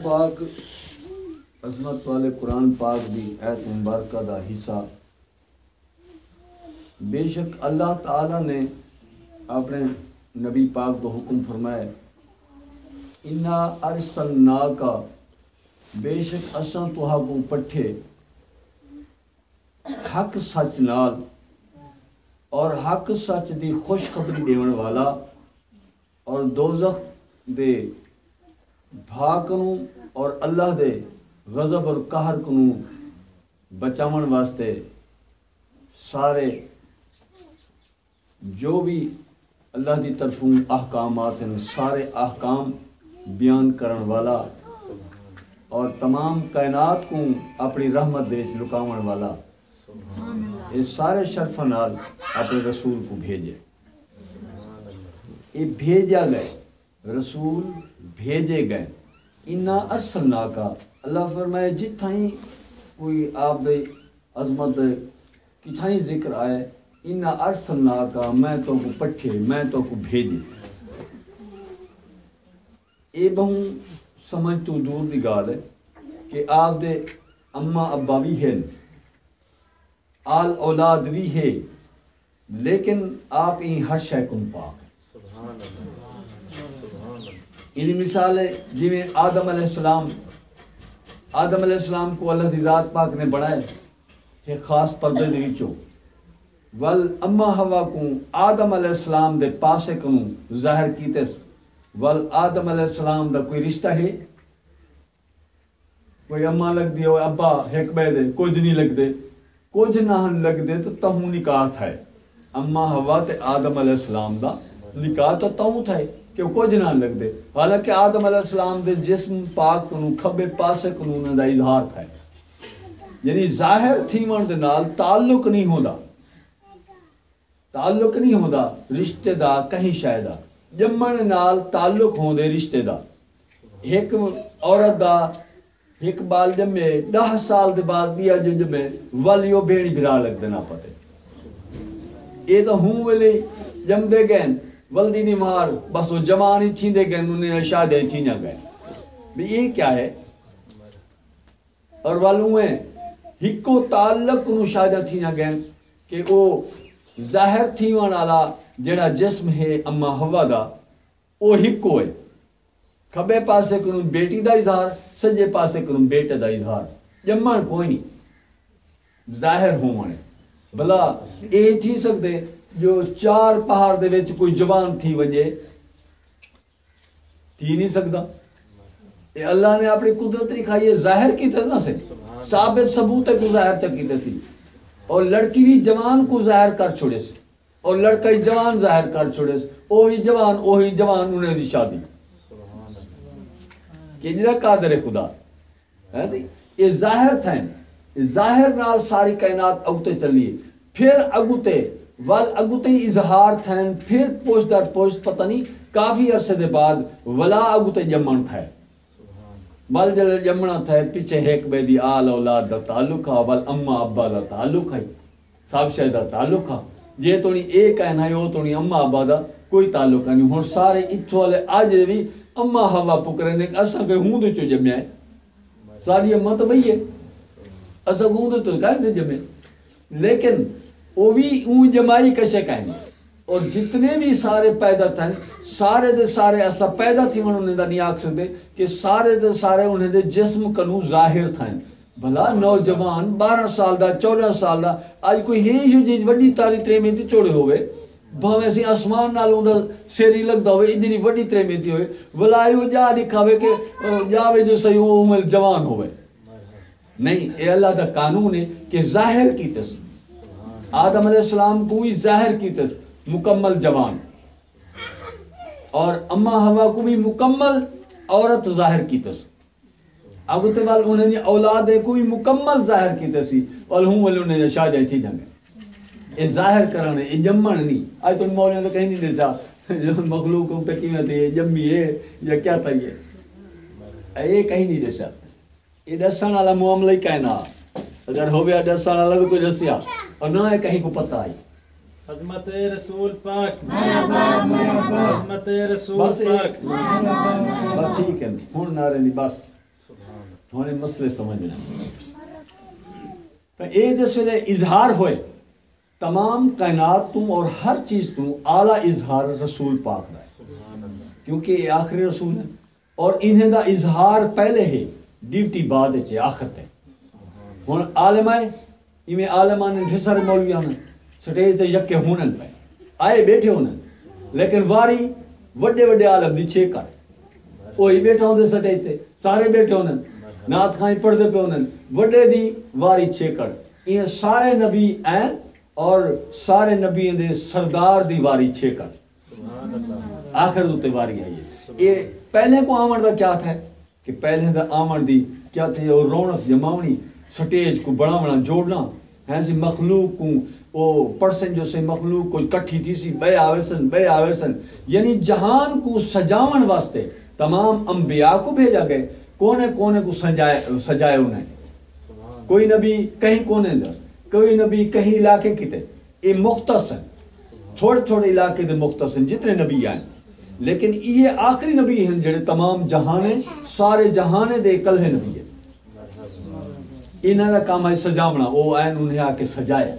پاک عظمت والے قرآن پاک دی ایت مبارکہ دا حصہ بے شک اللہ تعالیٰ نے اپنے نبی پاک کو حکم فرمایا انا ارسلناک بے شک اساں توہاں کو پٹھے حق سچ نال اور حق سچ دی خوشخبری دیون والا اور دوزخ دے بھاکنوں اور اللہ دے غضب اور قہر کنوں بچاون واسطے سارے جو بھی اللہ دی طرفوں احکامات ہیں سارے احکام بیان کرن والا اور تمام کائنات کو اپنی رحمت دے لکاون والا یہ سارے شرفاں نال اپنے رسول کو بھیجے یہ بھیجا گئے رسول بھیجے گئے انا ارسلناک اللہ فرمائے جتھائیں کوئی آپ دے عظمت دے کتھائیں ذکر آئے انا ارسلناک میں تو کو پٹھے میں تو کو بھیجے اے بہوں سمجھ تو دور دی گال ہے کہ آپ دے اماں ابا بھی ہیں آل اولاد بھی ہے لیکن آپ ہی ہر شے کن پاک انہی مثال ہے جی میں آدم علیہ السلام کو اللہ دی ذات پاک نے بڑھائے ایک خاص پردے دی وچوں ول اما ہوا کو آدم علیہ السلام دے پاسے کنوں ظاہر کیتے ول آدم علیہ السلام دا کوئی رشتہ ہے کوئی اما لگ دی ہوئے ابا ایک بے دے کچھ نہیں لگ دے کچھ نہ لگ دے تو تہوں نکاح تھا اما ہوا تے آدم علیہ السلام دا نکاح تو تہوں تھا کہ کچھ نہ لگ دے حالانکہ آدم علیہ السلام دے جسم پاک کنوں کھبے پاسے کنوں دا اظہار تھا یعنی ظاہر تھی من دے نال تعلق نہیں ہوندا رشتے دا کہیں شایدہ جمن نال تعلق ہوندے رشتے دا ایک عورت دا ایک بال جمے 10 سال دے بعد بیا جو جمے والیو بھیڑی بھرا لگ دینا پتے اے تو ہوں ویلے جم دے گئن ولدی نہیں مار بس وہ جوانی تھی دے گئن انہیں شادے تھی نہ گئے بھی یہ کیا ہے اور والوں ہیں ہکو تعلق انہوں شادہ تھی نہ گئن کہ وہ ظاہر تھی والا جڑا جسم ہے اما ہوا دا وہ ہکو ہے کھبے پاسے کنوں بیٹی دا اظہار سجے پاسے کنوں بیٹے دا اظہار جمن کوئی نہیں ظاہر ہونے بلا اے تھی سکتے جو 4 پہاڑ دے وچ کوئی جوان تھی وجے تھی نہیں سکتا اے اللہ نے اپنی قدرت دکھائی ہے ظاہر کی طرح سے ثابت ثبوت ہے کو ظاہر چکیتے تھی اور لڑکی بھی جوان کو ظاہر کر چھوڑے سے اور لڑکا ہی جوان ظاہر کر چھوڑے سے اوہی جوان انہیں دی شادی کہ جرا قادر خدا ہے تھی یہ ظاہر تھا ظاہر نال ساری کائنات اگتے چلیے پھر اگتے اظہار تھا پھر پوچھ در پوچھ پتہ نہیں کافی عرصے دے بعد ولا اگتے جمن تھا بل جل جمنا تھا پیچھے ایک بے دی آل اولاد دا تعلق ہے بل اما ابا دا تعلق ہے سب شاید دا تعلق ہے جے تو نہیں ایک کہنا ہے وہ تو نہیں اما ابا دا کوئی تعلق نہیں ہوں سارے اتھو والے آج بھی اما ہوا پکرے نے اساں کہ ہوں دے چو جمعہ ہے ساری اما تو بھئی ہے اساں ہوں دے تو کہاں سے جمعہ لیکن وہ بھی اون جمائی کشے کہیں اور جتنے بھی سارے پیدا تھے سارے دے سارے ایسا پیدا تھی انہوں نے نہیں آکھ سکتے کہ سارے دے سارے انہیں دے جسم کنو ظاہر تھے بھلا نوجوان 12 سال دا 14 سال دا آج کوئی ہے جو جیج وڈی تاری 3 مہینے چوڑے ہوئے بھاوے سی آسمان نال ہوندا سیری لگدا ہوئے اتنی وڈی 3 مہینے ہوئے بھلا ایو جا دکھاوے کہ جاوے جو صحیح عمر جوان ہوئے نہیں اے اللہ دا قانون ہے کہ ظاہر کی تس آدم علیہ السلام کو بھی ظاہر کی تس مکمل جوان اور اما ہوا کو بھی مکمل عورت ظاہر کی تس اگتے وال انہیں نے اولاد کو بھی مکمل ظاہر کی تسی اور ہوں والے انہیں شاہ جائے تھی جنگے یہ ظاہر کرانے یہ جمن نہیں آج تو مولیاں تو کہیں نہیں دیسا مخلوق پہ کیوں تھے یہ جمی ہے یا کیا تھا یہ کہیں نہیں دیسا یہ دسان والا معاملہ ہی کہنا اگر ہو گیا دسان والا بھی کوئی دسیا اور نہ ہے کہیں کو پتہ آئی عظمت رسول پاک عظمت رسول پاک بس ٹھیک ہے ہون نہ رہنی بس ہونے مسئلے سمجھنا تو یہ جس ویلے اظہار ہوئے تمام کائنات تو اور ہر چیز تو اعلیٰ اظہار رسول پاک دا ہے کیونکہ یہ آخری رسول ہے اور انہیں دا اظہار پہلے ہے ڈیوٹی بعد ہے آخر تے ہن عالم آئے ایویں عالمان نے ڈھسر مولوی ہونا سٹیج تے یکے ہونن پہ آئے بیٹھے ہونن لیکن واری وڈے وڈے عالم دی چھے کر وہی بیٹھا ہوندے سٹیج تے سارے بیٹھے ہونن نعت خاں پڑھدے پہ ہونن وڈے دی واری چھے کر یہ سارے نبی این اور سارے نبی دے سردار دی واری چھے کر آخر دوتے واری ہے یہ پہلے کو آمن دا کیا تھا کہ پہلے دا آمن دی کیا تھے اور رونق جماونی سٹیج کو بڑا بڑا جوڑنا ایسی مخلوق کو وہ پرسن جو سے مخلوق کو کٹھی تھی سی بے آورسن یعنی جہان کو سجاون واسطے تمام انبیاء کو بھیجا گئے کونے کونے کو سجائے انہیں کوئی نبی کہیں کونے دا کوئی نبی کہیں علاقے کی تے یہ مختص ہیں تھوڑے تھوڑے علاقے دے مختص ہیں جتنے نبی آئیں لیکن یہ آخری نبی ہیں جڑے تمام جہانے سارے جہانے دے کلہ نبی ہیں انہاں دا کام ہے سجاونا وہ آئین انہیں آ کے سجائے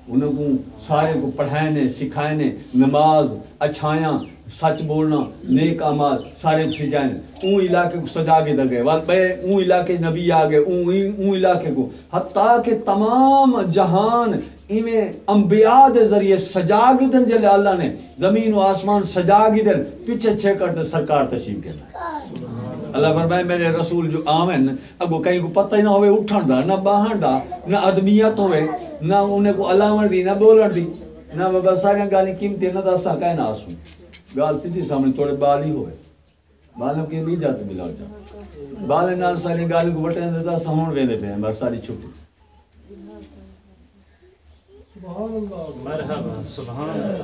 انہوں کو سارے کو پڑھائنے سکھائنے نماز اچھایاں سچ بولنا نیک اعمال سارے سجائیں اون علاقے کو سجا کے دے گئے بے اون علاقے نبی آ گئے اون علاقے کو حتیٰ کہ تمام جہان ایویں انبیاء دے ذریعے سجا گی دن جلے اللہ نے زمین و آسمان سجا گی دن پیچھے چھے کرتے سرکار تشریف کرنا اللہ فرمائے میرے رسول جو آمن اگو کہیں کو پتہ ہی نہ ہوئے اٹھن دا نہ باہن دا نہ ادمیت ہوئے نہ انہیں کو علامت دی نہ بولن دی نہ بابا سارے گالی قیمتی نہ دسا کہیں نہ آسوں گال سیدھی سامنے تھوڑے بال ہی ہوئے بالوں کے بھی جاتے بلا جا بالے نال ساری گالی کو وٹیں دیتا سہون ویندے پہ ہیں بس ساری چھٹی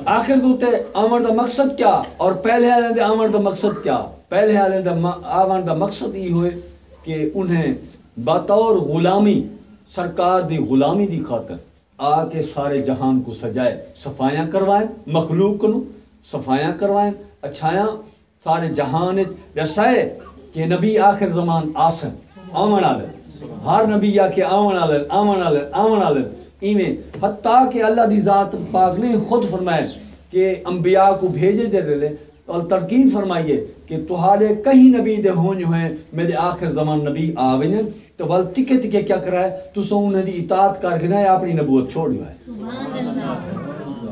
آخر دوتے آمر دا مقصد کیا اور پہلے آلیں دے آمر دا مقصد کیا پہلے آلیں دا آمر دا مقصد یہ ہوئے کہ انہیں بطور غلامی سرکار دی غلامی دی خاطر آ کے سارے جہان کو سجائے صفائیاں کروائیں مخلوق کو صفائیاں کروائیں اچھایاں سارے جہان رسائے کہ نبی آخر زمان آسن آمن آلن ہر نبی یا کہ آمن آلن ایویں حتیٰ کہ اللہ دی ذات پاک نے خود فرمائے کہ انبیاء کو بھیجے دے رہے اور ترکین فرمائیے کہ تہارے کہیں نبی دے ہون جو ہیں میرے آخر زمان نبی آوینن تو ول ٹکے ٹکے کیا کرائے تو سو انہیں دی اطاعت کر گنا ہے اپنی نبوت چھوڑ جو ہے سبحان اللہ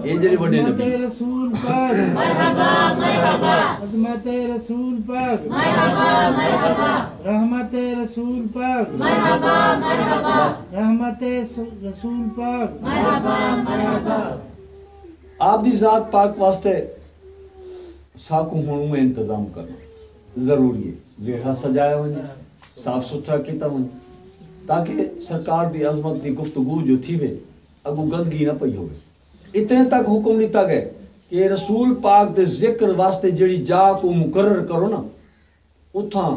یہ جلی بڑے نبی رسول پاک مرحبا مرحبا عظمت رسول پاک مرحبا مرحبا رحمت رسول پاک مرحبا مرحبا رحمت رسول پاک مرحبا مرحبا آپ دی ذات پاک واسطے ساکوں ہونوں میں انتظام کرنا ضروری ہے ویڑھا سجایا ہوئے صاف ستھرا کیتا ہوئے تاکہ سرکار دی عظمت دی گفتگو جو تھی وے اگو گندگی نہ پئی ہوئے اتنے تک حکم دیتا گئے کہ رسول پاک دے ذکر واسطے جڑی جا کو مقرر کرو نا اتھاں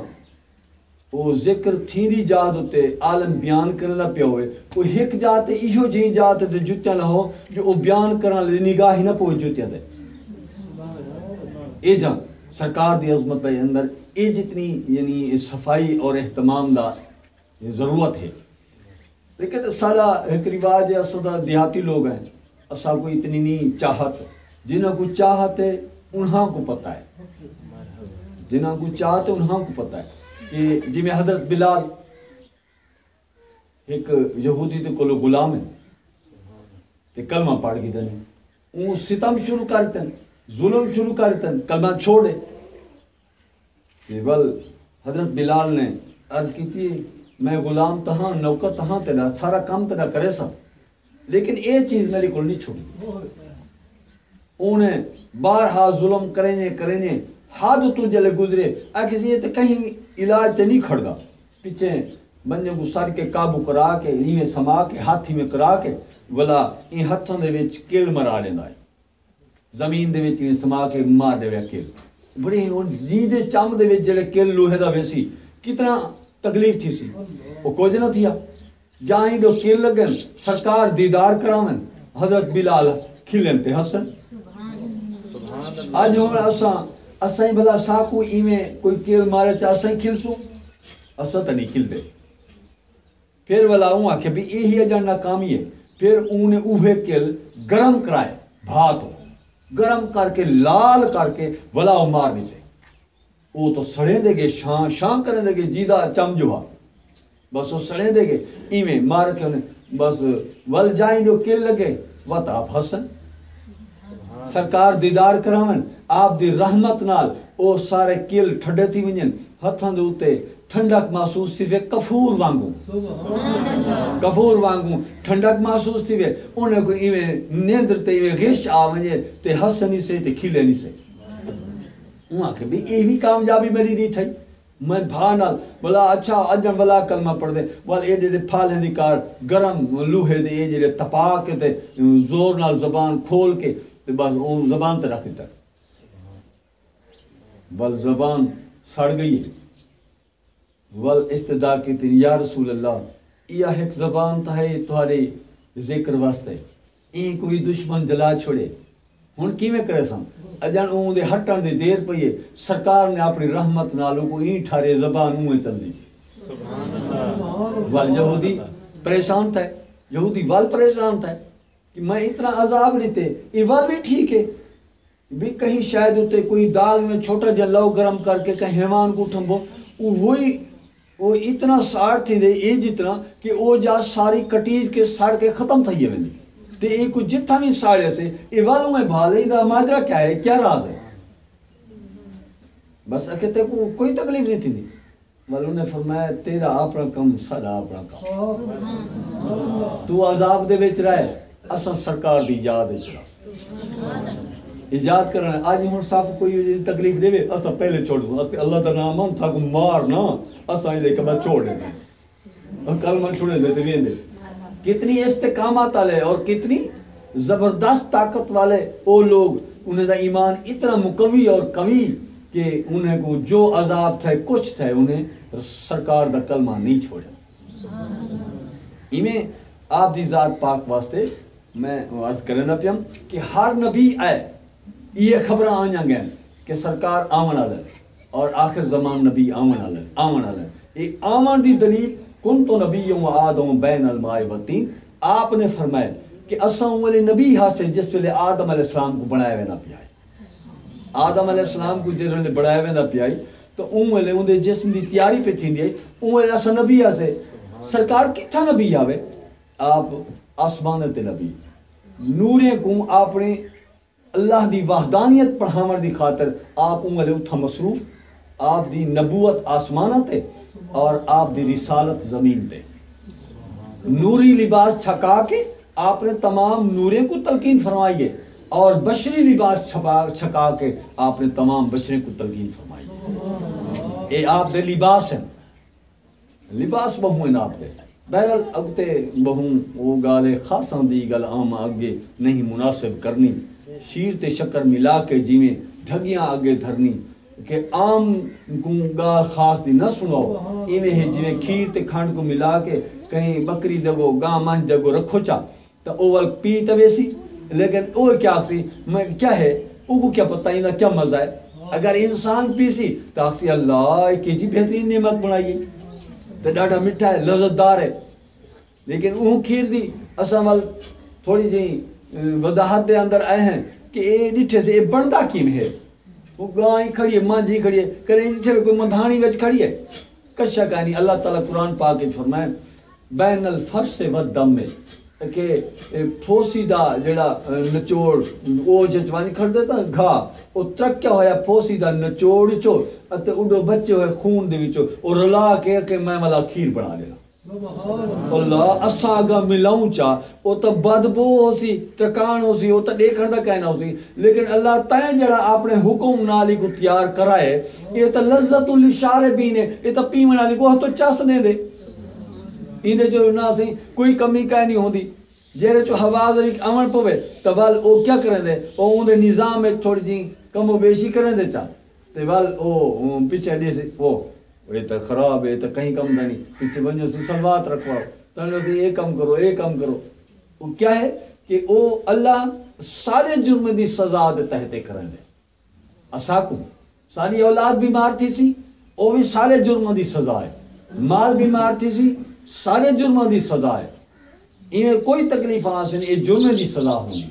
وہ ذکر تھیندی جات ہوتے عالم بیان کرنا پیا ہوئے وہ ہک جاتے ایہو جہیں جاتے دے جتیاں لہو جو وہ بیان کرنا لے نگاہ ہی نہ پوئے جتیاں دے اے جان سرکار دی عظمت بے اندر اے جتنی یعنی صفائی اور اہتمام دا ضرورت ہے لیکن سارا ایک رواج ہے اسدہ دیہاتی لوگ ہیں اسا کو اتنی نہیں چاہت جنہاں کو چاہت ہے انہاں کو پتہ ہے جنہاں کو چاہت ہے انہاں کو پتہ ہے کہ جی میں حضرت بلال ایک یہودی تے کولو غلام ہے تے کلمہ پڑھ گی دن اون ستم شروع کرتے ہیں ظلم شروع کرتے ہیں کلمہ چھوڑے کہ بل حضرت بلال نے عرض کی تھی میں غلام تہاں نوکر تہاں تیرا سارا کام تیرا کرے سا لیکن یہ چیز میری کو نہیں چھوڑی انہیں بارہا ظلم کرنے حد تو جلے گزرے کسی یہ تو کہیں علاج تے نہیں کھڑ گا پیچھے بندے کو سر کے قابو کرا کے میں سما کے ہاتھی میں کرا کے بلا ان ہاتھوں دے وچ کل مرا لیندا ہے زمین دے وچ سما کے مار دے وے کل بڑے ہن جی دے چم دے وچ جڑے کل لوہے دا ویسی کتنا تکلیف تھی سی او کچھ نہ تھیا جائیں دو کل لگن سرکار دیدار کراون حضرت بلال کھلن تے حسن آج ہم اساں بھلا ساکو ایویں کوئی کیل مارے چا اساں کھلسوں اساں تے نہیں کھل دے پھر والا ہوں آکھے بھی یہی اجن ناکامی ہے. پھر انہیں اوہے کل گرم کرائے بھات گرم کر کے لال کر کے ولا مار دیتے. وہ تو سڑے دے گے شان شان کریں دے گے جیدہ چم جوہا بس وہ سڑے دے گے ایویں مار کے انہیں بس ول جائیں جو کل لگے وط آپ حسن سرکار دیدار کراون آپ دی رحمت نال او سارے کل ٹھڈے تھی ونجن ہتھاں دے اوتے ٹھنڈک محسوس تھی وے کفور وانگوں ٹھنڈک محسوس تھی وے انہیں کو ایویں نیندر تے ایویں غش آ ونجے تے ہسنی سے تے کھلے نہیں سے. وہاں کہ بھی یہی کامیابی میری دی تھی. میں بھانال بلا اچھا اجن بلا کلمہ پڑھ دے وال اے دے پھال ہندی کار گرم لوہے دے اے جڑے تپا کے تے زور نال زبان کھول کے تے بس او زبان تے رکھ دیتا بل زبان سڑ گئی ہے. ول استدعا کی تھی یا رسول اللہ یہ ایک زبان تا ہے تمہارے ذکر واسطے این کوئی دشمن جلا چھوڑے ہن کیویں کرے سن اجن اون دے ہٹن دی دیر پئی ہے سرکار نے اپنی رحمت نالوں کو این ٹھارے زبان اوے چلنی سبحان اللہ. ول یہودی پریشان تھا یہودی ول پریشان تھا کہ میں اتنا عذاب نہیں تے یہ ول بھی ٹھیک ہے بھی کہیں شاید ہوتے کوئی داغ میں چھوٹا جا لو گرم کر کے کہیں حیوان کو ٹھمبو وہی وہ اتنا ساڑ تھی دے یہ جتنا کہ وہ جا ساری کٹیج کے ساڑ کے ختم تھا یہ ویندی تے ایک کو جتھا بھی ساڑے سے یہ والوں میں بھالے دا ماجرا کیا ہے کیا راز ہے بس کہتے کو کوئی تکلیف نہیں تھی. والوں نے فرمایا تیرا اپنا کم ساڈا اپنا کم تو عذاب دے وچ رہے اساں سرکار دی یاد وچ رہا ایجاد کرنا آج ہن سب کوئی تکلیف دے اساں پہلے چھوڑ دوں اللہ دا نام ہم سب مار نہ اساں دے کہ میں چھوڑ دے اور کلمہ چھوڑے دے تے ویندے کتنی استقامت والے اور کتنی زبردست طاقت والے وہ لوگ انہیں دا ایمان اتنا مقوی اور قوی کہ انہیں کو جو عذاب تھے کچھ تھے انہیں سرکار دا کلمہ نہیں چھوڑا. ایمیں آپ دی ذات پاک واسطے میں عرض کرنا پیام کہ ہر نبی آئے یہ خبریں آنیاں گئے کہ سرکار آمن آلے اور آخر زمان نبی آمن آلے یہ آمن دی دلیل کن تو نبی و آدم بین الماء والطین آپ نے فرمایا کہ اساں والے نبی ہاسے جس ویلے آدم علیہ السلام کو بنائے ہوئے نہ پیائی آدم علیہ السلام کو جس ویلے بنائے ہوئے نہ پیائی تو اون ویلے ان دے جسم دی تیاری پہ تھی دی اون ویلے اساں نبی ہاسے سرکار کتھا نبی آوے آپ آسمان تے نبی نورے کو اپنے اللہ دی وحدانیت پڑھاون دی خاطر آپ اون ویلے اتھا مصروف آپ دی نبوت آسمانہ تے اور آپ دی رسالت زمین تے نوری لباس چھکا کے آپ نے تمام نوریں کو تلقین فرمائیے اور بشری لباس چھکا کے آپ نے تمام بشریں کو تلقین فرمائی. اے آپ دے لباس ہیں لباس بہو ہیں آپ دے بہرحال اگتے بہو وہ گالے خاصاں دی گل عام آگے نہیں مناسب کرنی شیر تے شکر ملا کے جیویں ڈھگیاں آگے دھرنی کہ عام گا خاص دی نہ سنو انہیں جویں کھیر تے کھانڈ کو ملا کے کہیں بکری دگو گاں ماہ دگو رکھو چا تو اول پی تویسی لیکن وہ کیا سی میں کیا ہے وہ کو کیا پتہ ہی نہ کیا مزہ ہے اگر انسان پیسی تو آکسی اللہ کی جی بہترین نعمت بنائیے تو ڈاٹا مٹھا ہے لذت دار ہے لیکن وہ کھیر دی اساں وال تھوڑی جی وضاحت دے اندر آئے ہیں کہ اے ڈٹھے سے اے بڑھدا کیم ہے وہ گائیں کھڑی ہے ماں جی کھڑی ہے کریں ڈٹھے کوئی مدھانی وچ کھڑی ہے کشا کہانی اللہ تعالیٰ قرآن پاک فرمائے بین الفرش والدم میں کہ پھوسی دا جڑا نچوڑ او جچوانی کھڑ دیتا گھا او ترک کیا ہویا پھوسی دا نچوڑ چو اتے اڈو بچے ہوئے خون دے وچو او رلا کے میں ملا کھیر بنا لینا اللہ اساں اگا ملاؤں چا او تا بدبو ہو سی ترکان ہو سی او تا دیکھن دا کہنا ہو سی لیکن اللہ تائیں جڑا اپنے حکم نالی کو تیار کرائے یہ تا لذت للشاربین ہے یہ تا پیمن نالی کو تو چسنے دے ایندے جو نا سی کوئی کمی کہیں نہیں ہوندی جیرے جو حواظ ریک امن پوے تو وال او کیا کریں دے او اندے نظام میں تھوڑی جی کم و بیشی کریں دے چاہ تو وال او پیچھے دے سے یہ تو خراب ہے تو کہیں کم دانی پیچھے بنجو سے سلوات رکھواؤ تو انہوں نے یہ کم کرو وہ کیا ہے کہ او اللہ سارے جرم دی سزا دے تحتے کریں دے اساکم ساری اولاد بیمار تھی سی او بھی سارے جرم دی سزا ہے مال بیمار تھی سی سارے جرموں دی سزا ہے انہیں کوئی تکلیف حاصل یہ جرمے دی سزا ہوگی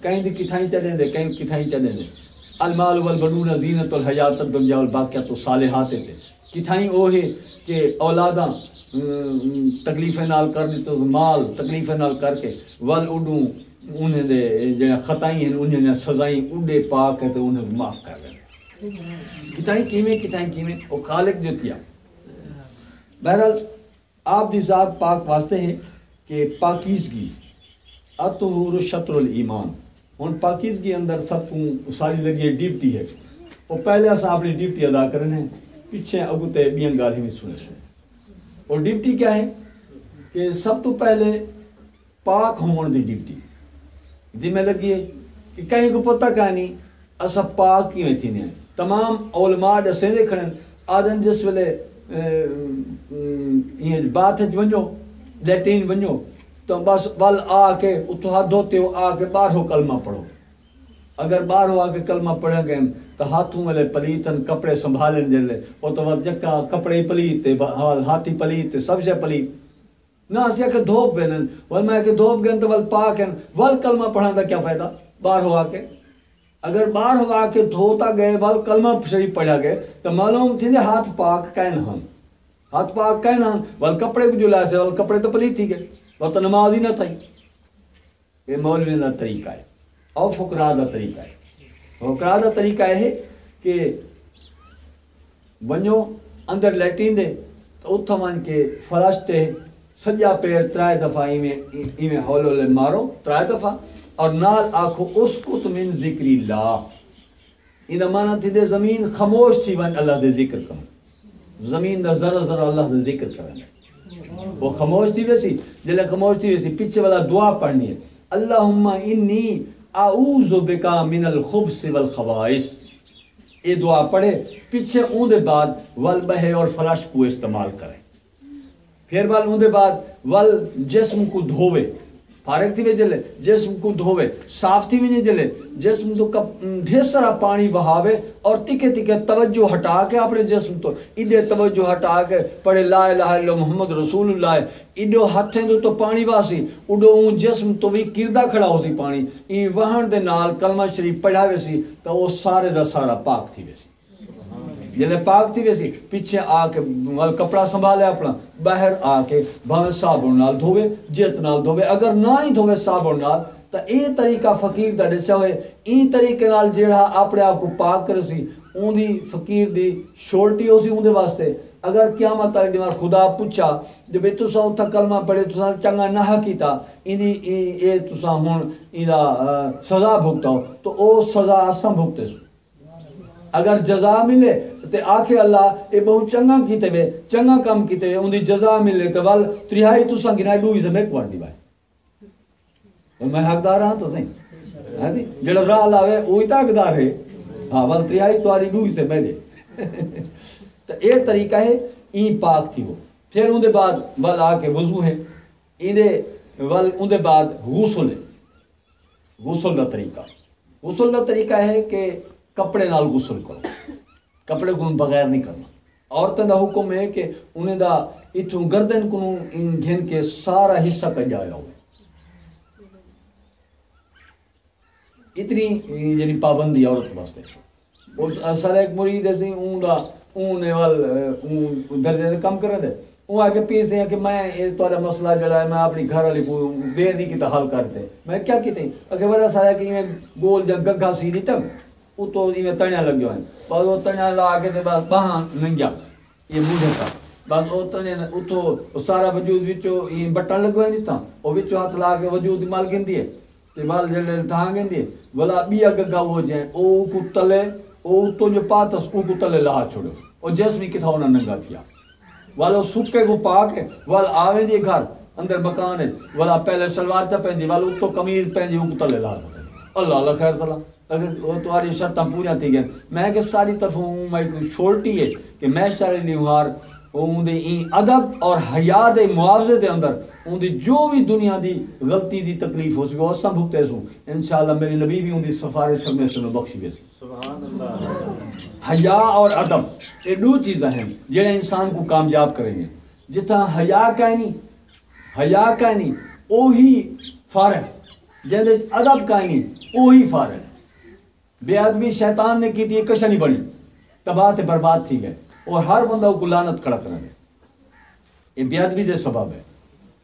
کہیں دی کتھائیں چلیں دے کہیں کتھائیں چلیں دے المال والبنون زینت الحیات الدنیا والباقیات الصالحات تھے کتھائیں وہ ہے کہ اولاداں تکلیفیں نال کر دی تو مال تکلیفیں نال کر کے ول اڈوں انہیں دے جنہیں خطائیں ہیں انہیں سزائیں اڈے پاک ہے تو انہیں معاف کر لیں کتائیں کیمیں وہ خالق جو تھیا بہرحال آپ دی ذات پاک واسطے ہیں کہ پاکیزگی اطہور شطر الایمان ہن پاکیزگی اندر سب کو ساری لگی ڈیوٹی ہے وہ پہلے اساں اپنی ڈیوٹی ادا کرنے پیچھے اگتے بیاں گالی میں سنے اور ڈیوٹی کیا ہے کہ سب تو پہلے پاک ہون دی ڈیوٹی دی میں لگی ہے کہ کہیں کو پتہ کہانی اسا پاک کی ہوئی تھی نہیں تمام علماء دسیں دے کھڑن آدن جس ویلے یہ بات ہے ونجو لیٹین ونجو تو بس ول آ کے اتو ہاتھ دھوتے ہو آ کے باہر کلمہ پڑھو اگر باہر ہو آ کے کلمہ پڑھیں گے تو ہاتھوں والے پلیتن کپڑے سنبھالن جلے وہ تو جکا کپڑے پلیت ہاتھی پلیت سب سے پلیت نہ اسی کہ دھوپ بینن ول میں کہ دھوپ گن تو ول پاک ہیں ول کلمہ پڑھان دا کیا فائدہ باہر ہو آ کے اگر باہر ہو آ کے دھوتا گئے ول کلمہ شریف پڑھا گئے تو معلوم تھی ہاتھ پاک کائن ہن ہاتھ پاک کائن ہن ول کپڑے کو جو لائے ول کپڑے تو پلیت تھی گئے وہ تو نماز ہی نہ تھی یہ مولوی کا طریقہ ہے اور فقراء کا طریقہ ہے فقراء کا طریقہ ہے کہ ونجو اندر لیٹین دے تو اتھا ون کے فلش تے سجا پیر 3 دفعہ ایویں ہولو لے مارو 3 دفعہ اور نال آکھو اسکت من ذکر اللہ ان معنی تھی دے زمین خاموش تھی ون اللہ دے ذکر کرن زمین دا ذرا ذرا اللہ دے ذکر کرن وہ خاموش تھی ویسی جلے خاموش تھی ویسی پیچھے والا دعا پڑھنی ہے اللہم انی اعوذ بکا من الخبث والخبائث یہ دعا پڑھے پیچھے اون دے بعد ول بہے اور فلش کو استعمال کریں پھر ول اون دے بعد ول جسم کو دھوے فارغ تھی وے جلے جسم کو دھوے صاف تھی وے نہیں جلے جسم تو ڈھیر سارا پانی بہاوے اور تکے تکے توجہ ہٹا کے اپنے جسم تو ایڈے توجہ ہٹا کے پڑھے لا الہ الا محمد رسول اللہ ایڈو ہتھیں تو پانی واسی اڈو اون جسم تو بھی کردہ کھڑا ہو سی پانی ای وہن دے نال کلمہ شریف پڑھاوے سی تو وہ سارے دا سارا پاک تھی وے سی جلے پاک تھی ویسی پیچھے آ کے کپڑا سنبھالے اپنا باہر آ کے بھاوے صابن نال دھوے جیت نال دھوے اگر نہ ہی دھوے صابن نال تو یہ طریقہ فقیر دا دسیا ہوئے این طریقے نال جیڑا اپنے آپ کو پاک کر سی اون دی فقیر دی شورٹی ہو سی اون دے واسطے اگر قیامت تک دیوار خدا پوچھا جب تسا اتھا کلمہ پڑھے تسا چنگا نہ کیتا اے تسا ہن ایدا سزا بھگتاؤ تو او سزا اساں بھگتے سو اگر جزا ملے تے آکھے اللہ اے بہت چنگا کیتے وے چنگا کام کیتے وے ان دی جزا ملے تے ول 3 تساں گنائے 2 سے میک وڈ دی بھائی میں حقدار ہاں تو صحیح ہے جڑا راہ لاوے وہی تا حقدار ہے ہاں ول 3 تواری 2 سے میں دے تو اے طریقہ ہے این پاک تھی وہ پھر ان دے بعد ول آ کے وضو ہے این دے ول ان دے بعد غسل ہے غسل دا طریقہ ہے کہ کپڑے نال غسل کرو کپڑے کو بغیر نہیں کرنا عورتیں دا حکم ہے کہ انہیں دا اتھوں گردن کو گھن کے سارا حصہ کٹ جایا ہوئے اتنی یعنی پابندی عورت واسطے اور سر ایک مرید ایسی اون دا اون وال درجے سے کم کرے دے وہ آگے پیسے ہیں کہ میں تورا مسئلہ جڑا ہے میں اپنی گھر والی کو دیر نہیں کی حل کرتے میں کیا کیتے اگر بڑا سارا کہ یہ گول جا گگھا سی نہیں تم وہ تو یہ تنیا لگ گیا ہے بس وہ تنیا لا کے بس باہاں ننگیا یہ موڈے کا بس وہ تنیا اتو سارا وجود وچو یہ بٹن لگویا نہیں تھا وہ وچو ہاتھ لا کے وجود مال گندی ہے تے مال جڑے تھا گندی ہے بلا بیا گگا ہو جائے او کو تلے او تو جو پاتس کو تلے لا چھوڑو او جسمی کتھا ہونا ننگا تھیا والا سکے کو پاک ہے والا آویں دی گھر اندر مکان ہے والا پہلے شلوار چا پہن دی والا اتو قمیض پہن دی او کو تلے لا سکے اللہ اللہ خیر صلاح اگر وہ تمہاری شرطاں پورا تھی گئے میں کہ ساری طرفوں میں کوئی چھوڑتی ہے کہ میں شرعی لیوار اون دے این ادب اور حیا دے معاوضے دے اندر اون دی جو بھی دنیا دی غلطی دی تکلیف ہو سی وہ سب بھگتے سوں انشاءاللہ میری نبی بھی اون دی سفارش میں سنو بخشی بیسی سبحان اللہ حیا اور ادب یہ دو چیزیں ہیں جڑے انسان کو کامیاب کریں گے جتھاں حیا کہنی اوہی فارغ، جہدے ادب کہنی اوہی فارغ۔ بے ادبی شیطان نے کی تھی کچھ نہیں بنی، تباہ تے برباد تھی گئے، اور ہر بندہ کو لعنت کڑک رہے۔ یہ بے ادبی دے سبب ہے۔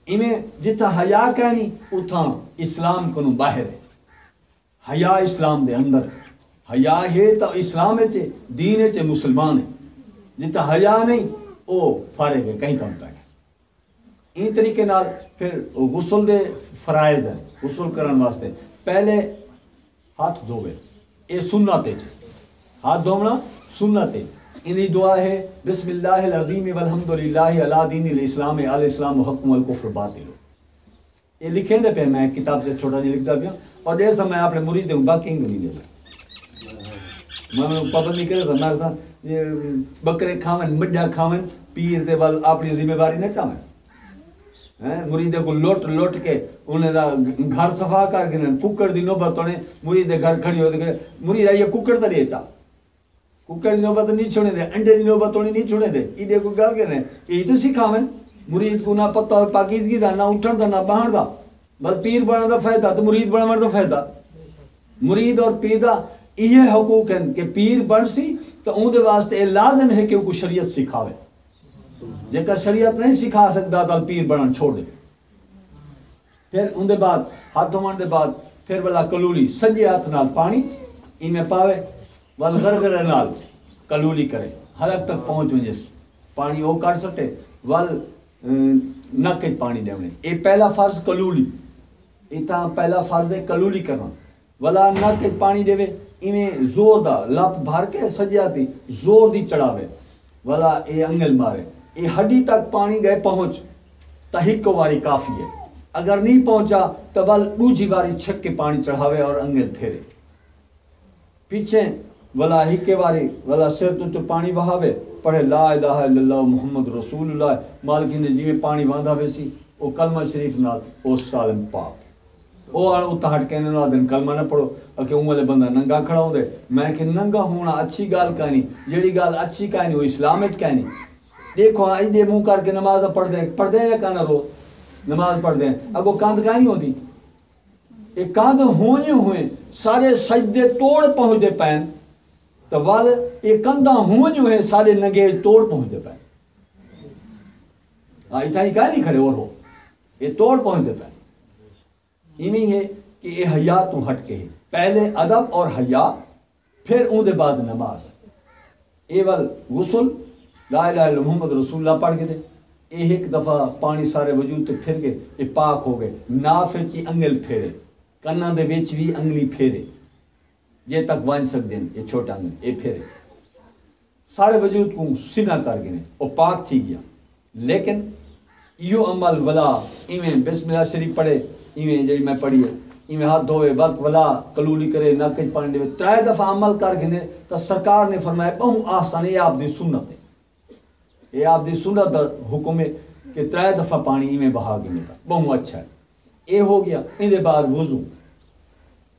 انہیں جتھا حیا کہنی اتھاں اسلام کو باہر ہے، حیا اسلام دے اندر ہے۔ حیا ہے تو اسلام ہے چے دین ہے چے مسلمان ہے، جتھا حیا نہیں او فارغ ہے، کہیں کام تک۔ این طریقے نال پھر غسل دے فرائض ہیں۔ غسل کرن واسطے پہلے ہاتھ دھوے، اے سنت ہے، ہاتھ دھونا سنت ہے۔ انہی دعا ہے بسم اللہ العظیم والحمدللہ علی دین الاسلام الاسلام حکم والکفر باطل۔ یہ لکھیں دے پہ میں کتاب سے چھوٹا نہیں لکھتا پیا، اور جیسا میں اپنے مرید ہوں باقی نہیں دیتا، میں پابندی کرے تھا میں یہ بکرے کھاون مڈا کھاون پیر دے وال اپنی ذمہ داری نہ چاہیں، مرید کو لوٹ کے انہیں گھر صفا کر کے ککڑ دی نوبت توڑے مرید گھر کھڑی ہو دے مرید یہ ککڑ تو نہیں چاہ، ککڑ دی نوبت نہیں چھوڑے دے، انڈے دی نوبت توڑی نہیں چھوڑے دے، یہ کو گل کرنے یہ تو سکھاون مرید کو نہ پتہ ہو پاکیزگی دا، نہ اٹھن دا، نہ باہر دا، بس پیر بننے دا فائدہ تو مرید بننے دا فائدہ۔ مرید اور پیر دا یہ حقوق ہیں کہ پیر بن سی تو اون دے واسطے لازم ہے کہ وہ شریعت سکھاوے، جے کر شریعت نہیں سکھا سکتا تو پیر بنن چھوڑ دے۔ پھر ان دے بعد ہاتھ دھوان دے بعد پھر والا کلولی سجے ہاتھ نال پانی میں پاوے، ول غرغرے نال کلولی کرے، حلق تک پہنچ ونجے پانی وہ کٹ سٹے، ول نک پانی دیونے۔ یہ پہلا فرض کلولی، اتنا پہلا فرض ہے کلولی کرنا، ولا نک پانی دے ایویں زور دا لپ بھر کے سجیا دی زور دی چڑھاوے، ولا اے انگل مارے، اے ہڈی تک پانی گئے پہنچ تہک واری کافی ہے، اگر نہیں پہنچا تو ول دوجی واری چھک کے پانی چڑھاوے اور انگل پھیرے پیچھے، ولا ہکے واری ولا سر تو پانی وہاوے، پڑھے لا الہ الا اللہ محمد رسول اللہ، مالکی نے جیویں پانی واندھا وے سی او کلمہ شریف نال او سالم پاک، او اتھا ہٹ کے انہوں دن کلمہ نہ پڑھو کہ اون والے بندہ ننگا کھڑا ہوں دے۔ میں کہ ننگا ہونا اچھی گال کہنی، جیڑی گال اچھی کہنی وہ اسلام وچ کہنی۔ دیکھو ایڈے منہ کر کے نماز پڑھ دیں یا کہنا رو نماز پڑھ دیں، اگو کاند کہانی ہوتی، ایک کاند ہونے ہوئے سارے سجدے توڑ پہنچ دے پین، تو وال ایک کندہ ہونے ہوئے سارے نگے توڑ پہنچ دے پین، اتھا ہی کہانی کھڑے اور ہو یہ توڑ پہنچ دے پین۔ انہی ہے کہ یہ حیا تو ہٹ کے ہے، پہلے ادب اور حیا، پھر اون دے بعد نماز، اے ول غسل لا الہ الا محمد رسول اللہ پڑھ کے دے، ایک دفعہ پانی سارے وجود تے پھر گئے، یہ پاک ہو گئے، ناف چی انگل پھیرے، کنا دے وچ بھی انگلی پھیرے، جے تک وان سکتے ہیں یہ چھوٹا انگل یہ پھیرے، سارے وجود کو سینہ کر گئے اور پاک تھی گیا۔ لیکن یہ عمل ولا ایویں بسم اللہ شریف پڑھے، ایویں جڑی میں پڑھی ہے ایویں ہاتھ دھوئے وقت ولا کلولی کرے نک پانی دے، ترائے دفعہ عمل کر گئے تو سرکار نے فرمایا بہت آسان، یہ آپ دی سنت ہے، یہ آپ دی سنت حکم ہے کہ ترائے دفعہ پانی ایویں بہا گئے تھا، بہت اچھا ہے۔ یہ ہو گیا، ان دے بعد وضو،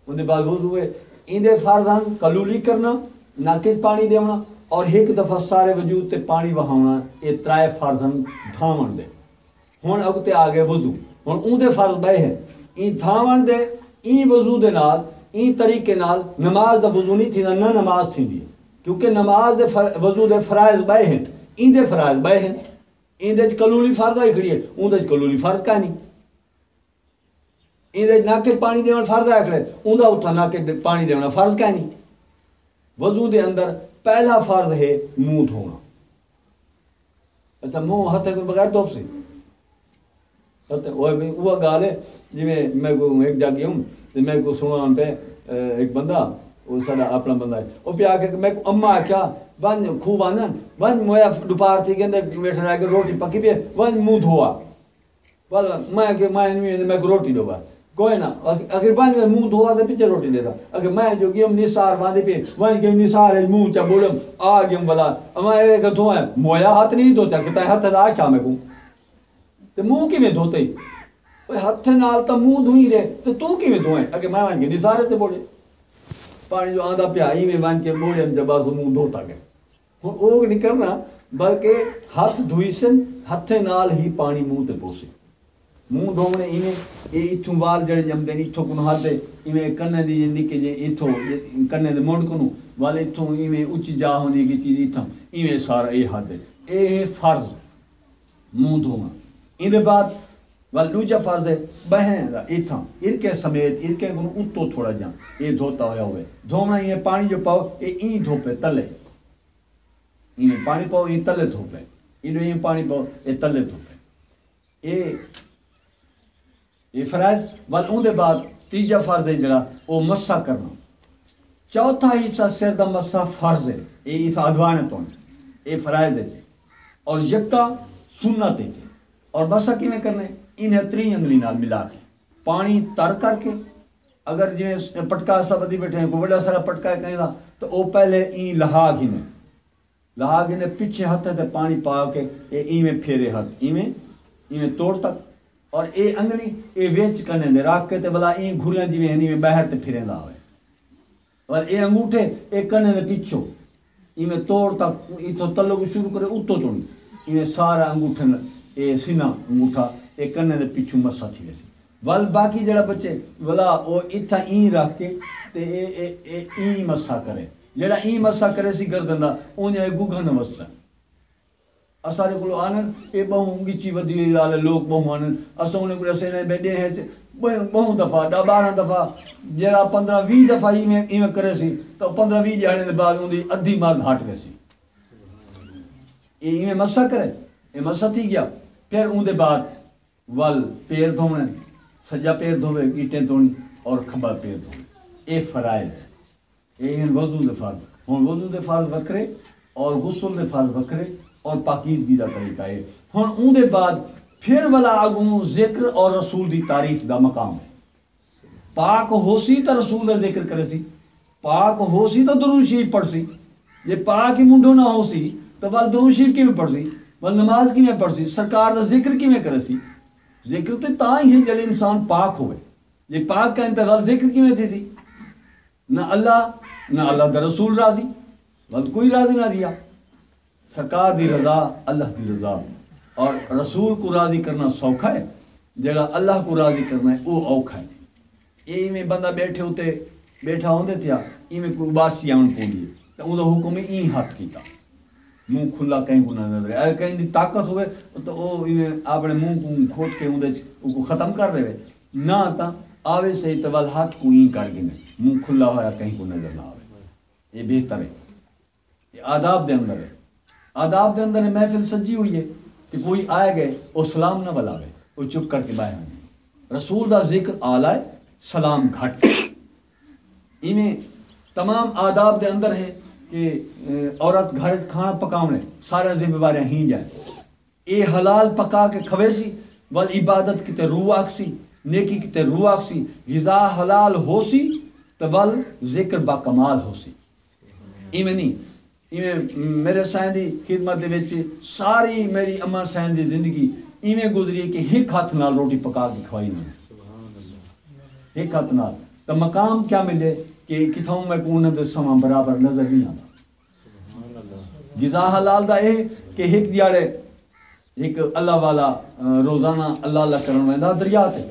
ان دے بعد وضو ہے، ان دے فرضاً کلولی کرنا، نک پانی دیونا اور ایک دفعہ سارے وجود تے پانی بہاونا، یہ ترائے فرضاً دھاون دے۔ ہن اگتے آگے وضو، ہن اون دے فرض بے ہیں، این دھاون دے این وضو دے نال این طریقے نال نماز دا وضو نہیں تھیندا، نہ نماز تھیندی ہے، کیونکہ نماز دے وضو دے فرائض بے ہیں، این دے فرائض بے ہیں، این دے کلولی فرض آئی کھڑی ہے، اون دے کلولی فرض کا نہیں، این دے ناکے پانی دیون فرض آئی کھڑے، اون دا اتھا ناکے پانی دیون فرض کا نہیں۔ وضو دے اندر پہلا فرض ہے منہ دھونا، اچھا منہ ہتھ کے بغیر دھوپ سے وہ گال ہے جی میں کو ایک جاگی ہوں تو میں کو سنا پہ ایک بندہ وہ سارا اپنا بندہ ہے وہ پہ آ کے میں کو اما کیا ون خوہ واندن ون مویا دوپہر تھی کہ بیٹھا رہ کے روٹی پکی پہ ون منہ دھوا میں کو روٹی دو کوئی نہ اگر ون منہ دھوا سے پیچھے روٹی دیتا اگر میں جو گیم نثار باندھے پہ ون کے نثار ہے منہ چا بولم آ گیم والا اما ایرے کا دھوئیں مویا ہاتھ نہیں دھوتا کہ ہاتھ دا کیا میں کو تو منہ کی میں دھوتے ہی ہاتھ نال تو منہ دھوئی دے تو کی میں دھوئیں اگر میں ون کے نثارے تے بولے پانی جو آدھا پیائی میں ون کے بولے جب آسو منہ دھوتا گئے اوگ نہیں کرنا بلکہ ہاتھ دھوئی سن ہتھے نال ہی پانی منہ تے پوسے منہ دھونے ایویں اے اتھوں وال جڑے جمدے نے اتھوں کو ہاتھ دے ایویں کنے دی نکے جے اتھوں کنے دے منڈ کو والے اتھوں ایویں اچ جا ہوندی کی چیز اتھوں ایویں سارا اے ہاتھ دے اے فرض منہ دھونا ان دے بعد ول دوجا فرض ہے بہن دا اتھاں ارکے سمیت ارکے کو اتو تھوڑا جا اے دھوتا ہویا ہوئے دھونا یہ پانی جو پاؤ اے این دھوپے تلے این پانی پاؤ این تلے دھوپے این پانی پاؤ اے تلے دھوپے اے فرائض ول اون دے بعد تیجا فرض ہے جڑا او مسح کرنا چوتھا حصہ سر دا مسح فرض ہے اے اتھا ادوانے تو اے فرائض ہے اور یکا سنت ہے اور مسح کیویں کرنے انہیں 3 انگلی نال ملا کے پانی تر کر کے اگر جویں پٹکا سا بدی بیٹھے ہیں کوئی بڑا سارا پٹکا ہے کہیں دا تو او پہلے این لہا گھنے پیچھے ہاتھ تے پانی پا کے اے ایویں پھیرے ہاتھ ایویں توڑ تک اور اے انگلی اے ویچ کرنے دے رکھ کے تے بلا این گھریاں جویں ایویں باہر تے پھریندا ہوئے اور اے انگوٹھے اے کنے دے پیچھے ایویں توڑ تک ایتھوں تلو کو شروع کرے اتو توڑی ایویں سارا انگوٹھے اے سینہ انگوٹھا اے کنے دے پیچھے مسا تھی ویسی ول باقی جڑا بچے ولا او اتھا این رکھ کے تے اے این مسا کرے جڑا این مسا کرے سی گردن دا اونجا گگھن مسا اسارے کولو آنن اے بہوں گچی ودی والے لوگ بہوں آنن اساں نے کو اسے نے بیڈے ہیں بہوں دفعہ 12 دفعہ جڑا 15-20 دفعہ ایویں کرے سی تو 15-20 جانے دے بعد اون دی ادھی مرد ہٹ گئی سی ایویں مسا کرے اے مسا تھی گیا پھر اون دے بعد ول پیر دھونے سجا پیر دھوے گیٹیں دھونی اور کھبا پیر دھونے اے فرائض ہے اے ہیں وضو دے فرض ہن وضو دے فرض وکرے اور غسل دے فرض وکرے اور پاکیزگی دا طریقہ ہے ہن اون دے بعد پھر والا اگوں ذکر اور رسول دی تعریف دا مقام ہے پاک ہوسی تا رسول دا ذکر کرے سی پاک ہوسی تا درود شریف پڑھ سی جے پاک ہی منڈو نہ ہوسی تو ول درود شریف کیویں پڑھ سی ول نماز کیویں پڑھ سی سرکار دا ذکر کیویں کرے سی ذکر تے تاں ہی جل انسان پاک ہوئے جے پاک کا انتظار ذکر کیویں تھی سی نہ اللہ دا رسول راضی ول کوئی راضی نہ دیا سرکار دی رضا اللہ دی رضا اور رسول کو راضی کرنا سوکھا ہے جڑا اللہ کو راضی کرنا ہے وہ اوکھا ہے ایویں بندہ بیٹھا ہوندے تھیا ایویں کوئی باسی آن پولیے تو اون دا حکم این ہاتھ کیتا منہ کھلا کہیں کو نہ نظر اگر کہیں دی طاقت ہوئے تو او ایویں اپنے منہ کو کھوٹ کے اون کو ختم کر رہے نہ تا آوے سے تول ہاتھ کو این کر گنے منہ کھلا ہویا کہیں کو نظر نہ آوے یہ بہتر ہے یہ آداب دے اندر ہے آداب دے اندر محفل سجی ہوئی ہے کہ کوئی آئے گئے وہ سلام نہ بلاوے وہ چپ کر کے باہر آئے رسول دا ذکر آلائے سلام گھٹ انہیں تمام آداب دے اندر ہے کہ عورت گھر کھانا پکاونے سارے ذمہ داریاں ہی جائیں اے حلال پکا کے کھوے سی ول عبادت کتے روح آکسی نیکی کتے روح آکسی غذا حلال ہو سی تو ول ذکر با کمال ہو سی ایمیں نہیں میرے سائن دی خدمت دے وچ ساری میری اماں سائن دی زندگی ایویں گزری کہ ایک ہاتھ نال روٹی پکا کے کھوائی نہ ایک ہاتھ نال تو مقام کیا ملے کہ کتھوں میں کون دے سما برابر نظر نہیں آتا غذا حلال دا اے کہ ایک دیاڑے ایک اللہ والا روزانہ اللہ کرن ویندا دریا تے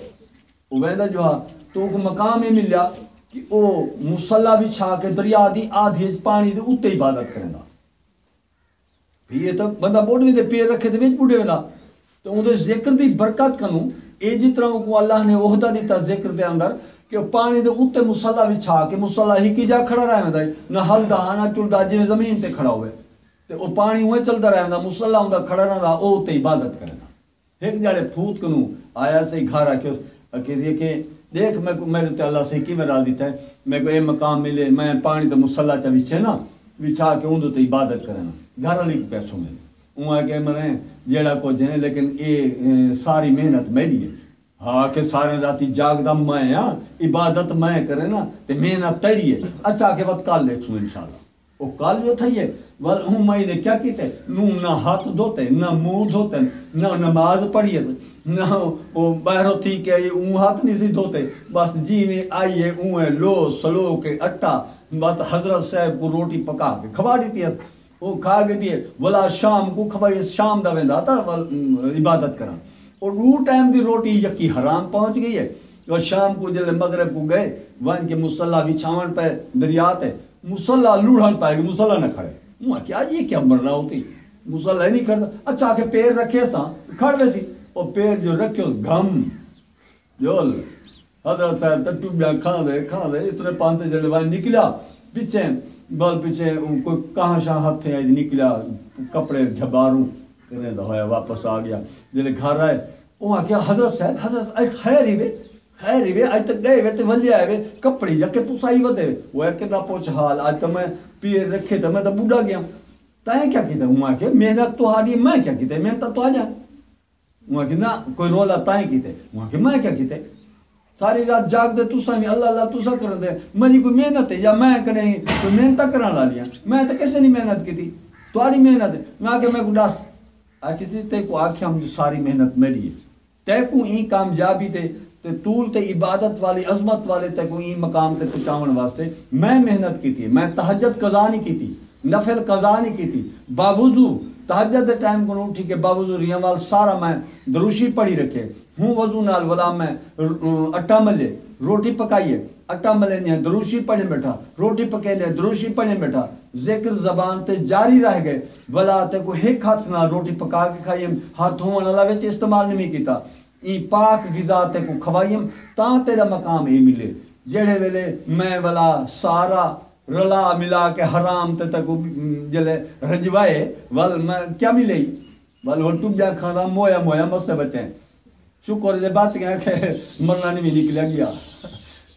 او ویندا جو تو کو مقام ہی ملیا کہ او مصلا بچھا کے دریا دی آدھی پانی دے اوتے عبادت کرندا یہ تو بندہ بوڑھے دے پیر رکھے تے وچ بوڑھے ویندا تو اون دے ذکر دی برکت کنوں اے جتنا کو اللہ نے عہدہ دیتا ذکر دے اندر کہ پانی دے اوتے مصلا بچھا کے مصلا ہی کی جا کھڑا رہندا نہ ہلدا نہ چلدا جے زمین تے کھڑا ہوئے تے او پانی اوے چلدا رہندا مصلا ہوندا کھڑا رہندا او تے عبادت کردا ایک جڑے پھوت کنوں آیا سے گھر آ کے کہ دیکھ میں میرے تے اللہ سے کی میں راضی تھا میں کو اے مقام ملے میں پانی تے مصلا چا وچے نا بچھا کے اون تے عبادت کرنا گھر والی کو پیسوں میں اوں کہ میں جیڑا کو جے لیکن اے ساری محنت میری ہے ہاں کہ سارے راتی جاگدا میں ہاں عبادت میں کرے نا تے محنت تیری ہے اچھا کہ وقت کل دیکھوں انشاءاللہ او کل جو تھئی ہے ول ہوں میں نے کیا کیتے نہ ہاتھ دھوتے نہ منہ دھوتے نہ نماز پڑھی نہ او باہر تھی کہ اون ہاتھ نہیں سی دھوتے بس جی میں آئیے اون لو سلو کے اٹا بات حضرت صاحب کو روٹی پکا کے کھوا دیتی ہے وہ کھا کے دیے ولا شام کو کھوائی شام دا ویندا تا عبادت کرا اور 2 ٹائم دی روٹی یکی حرام پہنچ گئی ہے اور شام کو جلے مغرب کو گئے وان کے مصلا بچھاون پہ دریا تے مصلا لوڑھن پائے گی مصلا نہ کھڑے وہ کیا یہ کیا بن رہا ہوتی مصلا نہیں کھڑتا اچھا کہ پیر رکھے سا کھڑ ویسی اور پیر جو رکھے گھم جول حضرت صاحب تٹو بیا کھا دے اتنے پانتے جلے وان نکلا پیچھے بال پیچھے کوئی کہاں شاہ ہاتھ ہے نکلا کپڑے جھباروں کرنے دا ہویا واپس آ گیا جلے گھر آئے وہ آ کیا حضرت صاحب حضرت خیر ہی وے آج تک گئے وے تے ولی آئے وے کپڑی جا کے پسائی ودے وہ ہے کہ نہ پوچھ حال آج تو میں پیر رکھے تو میں تو بوڑھا گیا تائیں کیا کیتا ہوں آ کے محنت تو ہاری میں کیا کیتے محنت تو آ جا وہاں کہ نہ کوئی رولا تائیں کیتے وہاں کہ میں کیا کیتے ساری رات جاگ دے تسا بھی اللہ اللہ تسا کر دے منی کوئی محنت ہے یا میں کریں کوئی محنت کرا لا لیا میں تو کیسے نہیں محنت کی تھی تمہاری محنت ہے میں کہ میں کو ڈاس آ کسی تے کو آکھیا ہم ساری محنت میری ہے تے کو این کامیابی تے طول تے عبادت والی عظمت والے تے کو این مقام تے پہنچاون واسطے میں محنت کی تھی میں تہجد قضا نہیں کی تھی نفل قضا نہیں کی تھی باوضو تہجد دے ٹائم کو اٹھی کے باوضو ریاں سارا میں دروشی پڑھی رکھے ہوں وضو نال ولا میں اٹا ملے روٹی پکائیے اٹا ملے نہیں دروشی پڑھے بیٹھا روٹی پکے لے دروشی پڑھے بیٹھا ذکر زبان تے جاری رہ گئے ولا تے کو ایک ہاتھ نہ روٹی پکا کے کھائیے ہاتھ دھوਣ والا وچ استعمال نہیں کیتا ای پاک غذا تے کو کھوائیم تاں تیرا مقام اے ملے جڑے ویلے میں ولا سارا رلا ملا کے حرام تے تک جلے رجوائے ول میں کیا ملے ول وہ ٹوب جا کھانا مویا مسے بچے شکر دے بچ گیا کہ مرنا نہیں بھی نکلیا گیا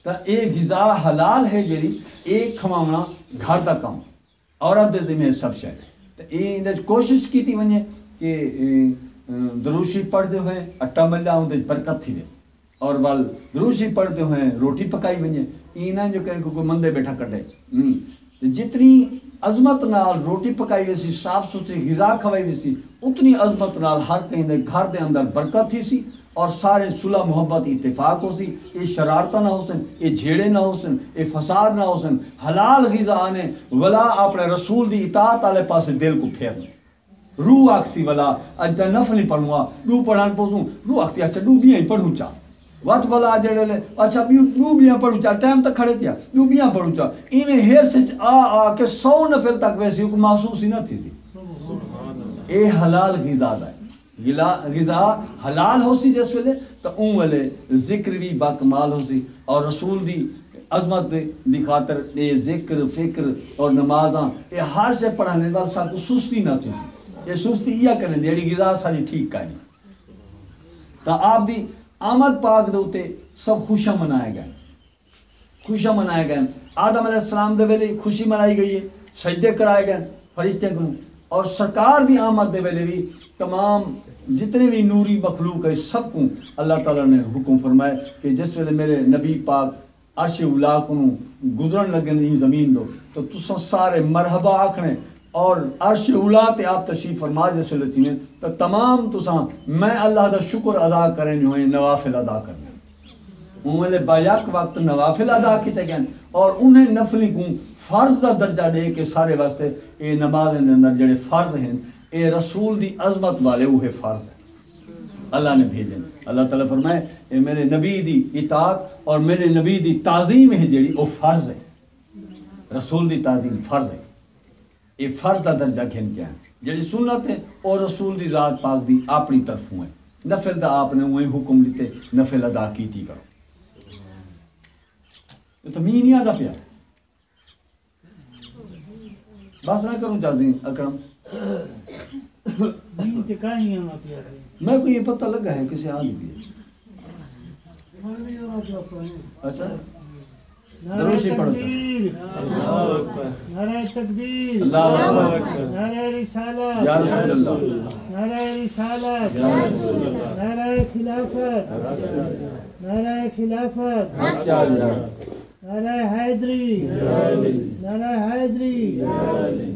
تا ایک غذا حلال ہے جڑی ایک کھواونا گھر دا کام عورت دے ذمہ سب شے تے ایں کوشش کیتی ونجے کہ دروشی پڑھدے ہوئے اٹا ملیا اون برکت تھی دے اور ول دروشی پڑھدے ہوئے روٹی پکائی ونجے اینا جو کہ کوئی مندے بیٹھا کٹے نہیں جتنی عظمت نال روٹی پکائی ویسی صاف ستھری غذا کھوائی ویسی اتنی عظمت نال ہر کہیں دے گھر دے اندر برکت تھی سی اور سارے صلح محبت اتفاق ہو سی یہ شرارتہ نہ ہو سن یہ جھیڑے نہ ہو سن یہ فساد نہ ہو سن حلال غذا نے ولا اپنے رسول دی اطاعت والے پاسے دل کو پھیرنے روح آکسی ولا اج تے نفل ہی پڑھوں روح پڑھان پوسوں روح آکسی اچھا ڈوبیاں ہی پڑھوں چاہ وقت والا جڑے لے اچھا ڈوبیاں پڑھوں چاہ ٹائم تک کھڑے تھیا ڈوبیاں پڑھوں چاہ ایویں ہیر سچ آ کے 100 نفل تک ویسی کو محسوس ہی نہ تھی سی اے حلال غذا ہے غذا حلال ہو سی جس ویلے تو اون ویلے ذکر بھی باکمال ہو سی اور رسول دی عظمت دی خاطر اے ذکر فکر اور نمازاں اے ہر سے پڑھانے والا سا کو سستی نہ تھی یہ سستی یا کریں دیڑی غذا ساری ٹھیک کاری تا آپ دی آمد پاک دے اوتے سب خوشیاں منائے گئے آدم علیہ السلام دے ویلے خوشی منائی گئی ہے سجدے کرائے گئے فرشتے کو اور سرکار دی آمد دے ویلے بھی تمام جتنے بھی نوری مخلوق ہے سب کو اللہ تعالیٰ نے حکم فرمائے کہ جس ویلے میرے نبی پاک عرش اولا کو گزرن لگے نہیں زمین دو تو تساں سارے مرحبا آکھنے اور عرش اولا تے آپ تشریف فرما جس ویلے تھی تو تمام تساں میں اللہ دا شکر ادا کریں ہوئے نوافل ادا کرنے انہیں بیک وقت نوافل ادا کیتے گئے اور انہیں نفلی کو فرض دا درجہ دے کے سارے واسطے اے نماز دے اندر جڑے فرض ہیں اے رسول دی عظمت والے اوہ فرض ہیں اللہ نے بھیجن اللہ تعالیٰ فرمائے اے میرے نبی دی اطاعت اور میرے نبی دی تعظیم ہے جڑی وہ فرض ہے رسول دی تعظیم فرض ہے یہ فرض دا درجہ گھن کیا ہے جڑی سنت ہے اور رسول دی ذات پاک دی اپنی طرفوں ہے نفل دا آپ نے وہیں حکم لیتے نفل ادا کیتی کرو یہ تو مین یاد پیا بس نہ کروں چاہتے اکرم میں کو یہ پتہ لگا ہے کسی آدمی بھی اچھا دروشی پڑھو نعرہ تکبیر اللہ اکبر نعرہ رسالت یا رسول اللہ نعرہ رسالت یا رسول اللہ نعرہ خلافت نعرہ خلافت نعرہ حیدری نعرہ حیدری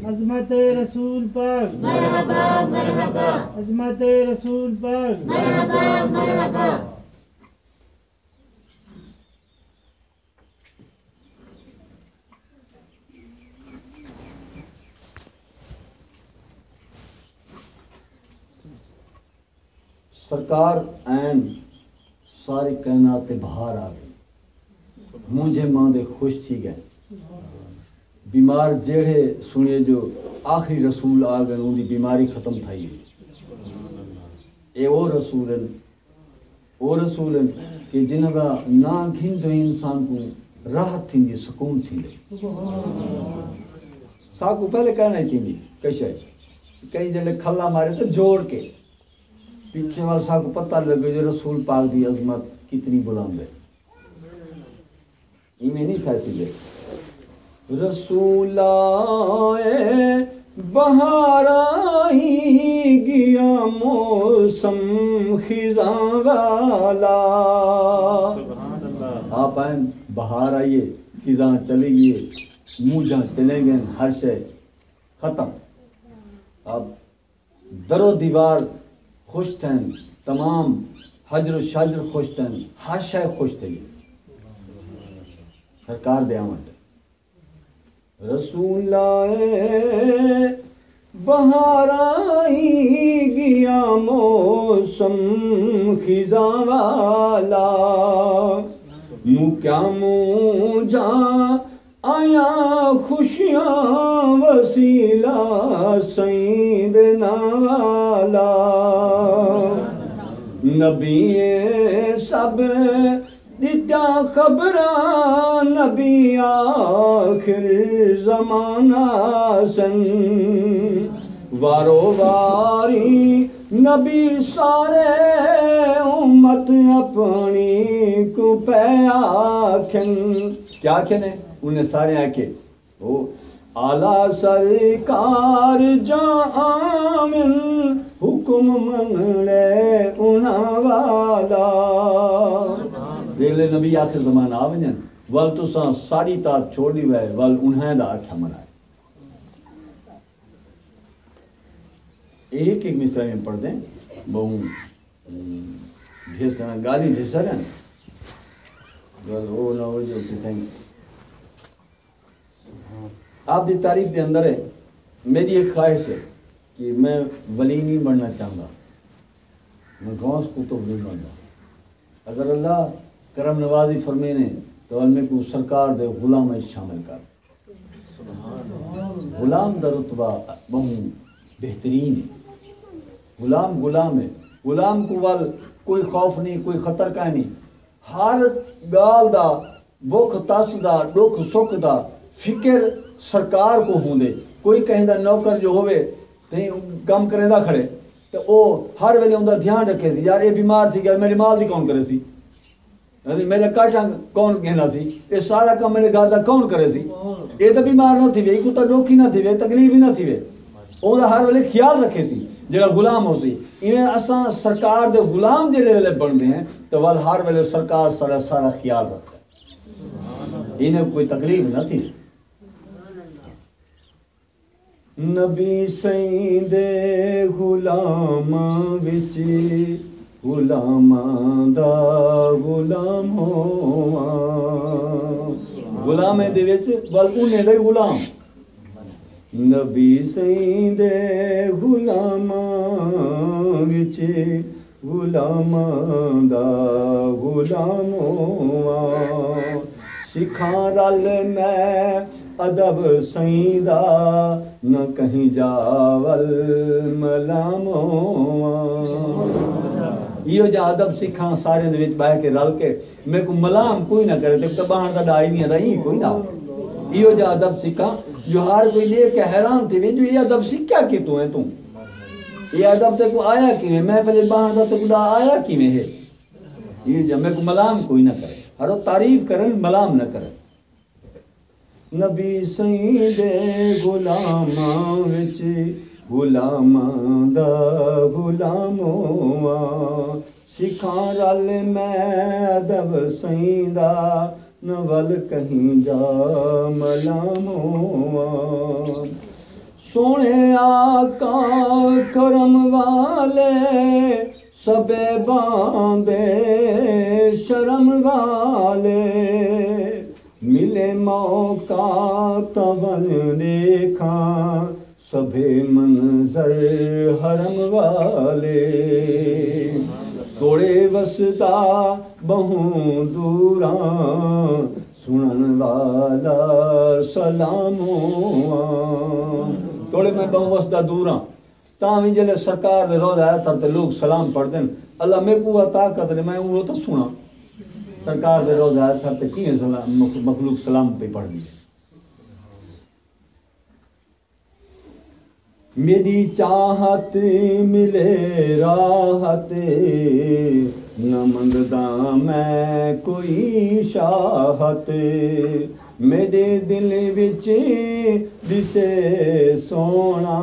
عظمت رسول پاک مرحبا مرحبا عظمت رسول پاک مرحبا مرحبا سرکار این ساری کائنات تے بہار آ گئی مجھے ماں دے خوش تھی گئے بیمار جیڑے سنے جو آخری رسول آ گئے ان دی بیماری ختم تھائی اے او رسولن کہ جنہاں دا نا گھن جو انسان کو راحت تھی سکون تھی ساکو پہلے کہنا ہی تھی کیسے کئی جلے کھلا مارے تو جوڑ کے پیچھے والا ساکو پتہ لگے جو رسول پاک دی عظمت کتنی بلند ہے میں نہیں تھا اسی لئے رسول آئے بہار آئی گیا موسم خزاں والا آپ آئیں بہار آئیے خزاں چلے گئے موجاں چلیں گے ہر شے ختم اب در و دیوار خوش تھیں تمام حجر و شجر خوش تھیں ہر شے خوش تھی سرکار دے آمد رسول آئے بہار آئی گیا موسم خزاں والا نو کیا موجا آیا خوشیاں وسیلہ سیدنا والا نبی سب دیتا خبراں نبی آخر زمانہ سن وارو واری نبی سارے امت اپنی کو پہ آکھن کیا کہنے انہیں سارے آکے وہ اعلیٰ سرکار جامن حکم من لے انہا والا دیکھ نبی آخر زمانہ آونجن وال تو ساں ساری تات چھوڑی ہوئے وال انہیں دا آکھا منائے ایک مثال میں پڑھ دیں بہوں بھیسرن گالی بھیسرن وال او نہ ہو جو کتیں آپ دی تعریف دے اندر ہے میری ایک خواہش ہے کہ میں ولی نہیں بننا چاہتا میں غوث قطب نہیں بننا اگر اللہ کرم نوازی فرمینے تو علمے کو سرکار دے غلام میں شامل کر غلام در رتبہ بہوں بہترین غلام ہے غلام کو وال کوئی خوف نہیں کوئی خطر کا نہیں ہر گال دا بخ تس دا ڈوکھ سکھ دا فکر سرکار کو ہوں دے کوئی کہیں دا نوکر جو ہوئے کہیں کام کریں دا کھڑے تو او ہر ویلے ان دا دھیان رکھے سی یار یہ بیمار تھی گیا میری مال دی کون کرے سی میرے کاٹاں کون کہنا سی یہ سارا کام میرے گھر دا کون کرے سی یہ تو بیمار نہ تھی وے کو تو ڈوکی نہ تھی وے تکلیف ہی نہ تھی وے او دا ہر ویلے خیال رکھے سی جڑا غلام ہو سی ایویں اساں سرکار دے غلام جڑے ویلے بندے ہیں تو ول ہر ویلے سرکار سارا خیال رکھتا ہے انہیں کوئی تکلیف نہ تھی نبی سین دے غلاماں وچ غلاماں دا غلام ہوواں غلام دے وچ ول انہیں دے غلام نبی سین دے غلاماں وچ غلاماں دا غلام ہوواں سکھاں رل میں ادب سیدہ نہ کہیں جاول ملام یہ جا ادب سکھاں سارے دے وچ بہ کے رل کے میں کو ملام کوئی نہ کرے تے باہر دا ڈائی نہیں آدا ہی کوئی نہ یہ جا ادب سکھاں جو ہر کوئی لے کے حیران تھے جو یہ ادب سکھا کی تو ہے تو یہ ادب تے کو آیا کیویں محفل باہر دا تے کو آیا کیویں ہے یہ جا میں کو ملام کوئی نہ کرے ہر تعریف کرن ملام نہ کرے نبی سین دے غلاماں وچ غلاماں دا غلام ہوواں سکھاں رل میں ادب سین دا نہ ول کہیں جا ملام ہوواں سونے آقا کرم والے سبے باندے شرم والے ملے موقع تون دیکھاں سبھے منظر حرم والے وسدا بہوں دوراں سنن والا سلاموں توڑے میں بہوں وسدا دوراں تاں بھی جلے سرکار دے روضہ آیا تھا تے لوگ سلام پڑھ دیں اللہ میں کو طاقت نے میں وہ تو سنا سرکار دے روضہ آیا تھا تے کیے سلام مخلوق سلام پہ پڑھ دی میری چاہت ملے راحت نہ منگدا میں کوئی شاہت میرے دل وچ دسے سونا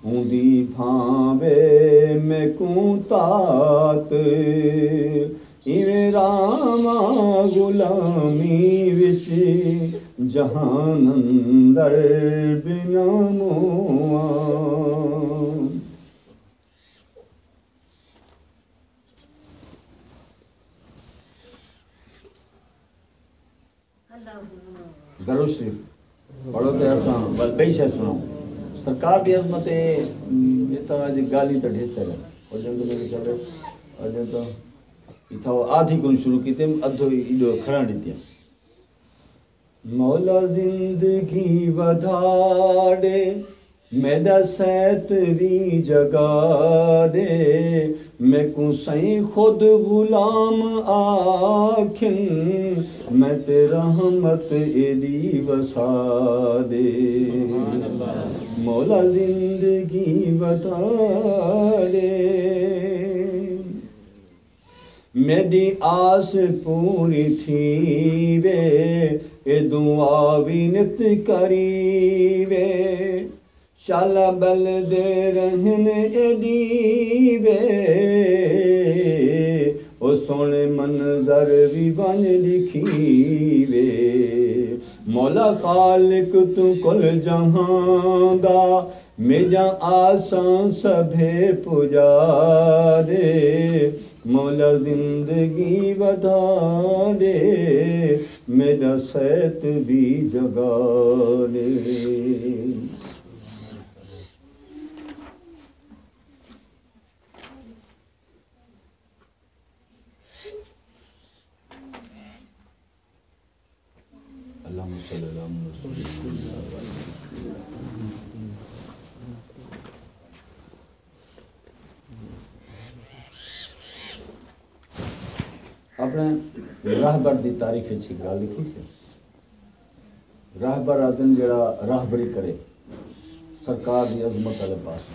اُندی بھاوے میں کوں تات ایویں راما غلامی وچ جہان اندر بنا مواں درود شریف پڑھو تے اساں بئی شے سناؤں سرکار دی عظمت یہ تو گالی تو ڈھیر سارے اور جنگ میں چلے اور جن تو تھا آدھی کون شروع کیتے ادھو ایڈو کھڑا دیتے مولا زندگی ودھا دے میرا سیت بھی جگا دے میں کو سائیں خود غلام آکھن میں تے رحمت ایدی وسا دے مولا زندگی ودھا دے میری آس پوری تھی وے اے دعا بھی نت کری وے شالا بل دے رہن ایڈی وے او سونے منظر بھی بن لکھی وے مولا خالق تو کل جہاں دا میجا آسان سبھے پجا دے مولا زندگی ودھا دے میرا سیت بھی جگا دے اللہم صلی اللہ علیہ وسلم اپنے راہبر دی تعریف اچھی گل لکھی سے راہبر آدن جڑا راہبری کرے سرکار دی عظمت والے پاس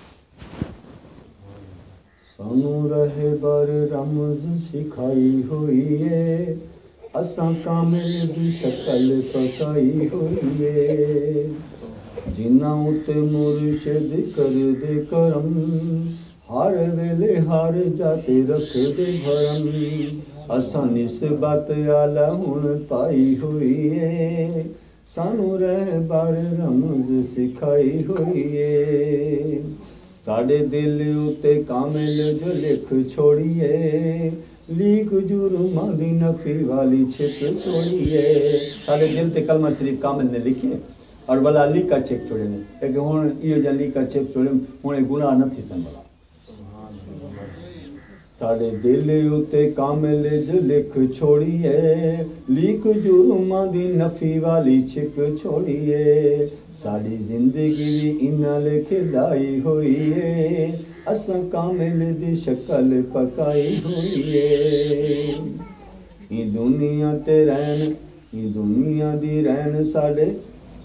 سانو رہبر رمز سکھائی ہوئی ہے اساں کامل دی شکل پکائی ہوئی ہے جنہاں اُتے مرشد کر دے کرم ہر ویلے ہر جاتے رکھ دے بھرم اساں نسبت آلہ ہن پائی ہوئی ہے سانو رہبر رمز سکھائی ہوئی ہے ساڑے دل اُتے کامل جو لکھ چھوڑیے لیک جرماں دی نفی والی چھپ چھوڑیے ساڑے دل تے کلمہ شریف کامل نے لکھے اور والا لیکا چھپ چھوڑے نے کہ ہن یہ جا لیکا چھپ چھوڑے ہن گناہ نہ تھی سن والا ساڑے دل اُتے کامل جو لکھ چھوڑیے لیک جرماں دی نفی والی چھپ چھوڑیے ساڑی زندگی بھی انہاں لکھ لائی ہوئی ہے اساں کامل دی شکل پکائی ہوئی ہے یہ دنیا تے رہن یہ دنیا دی رہن ساڑے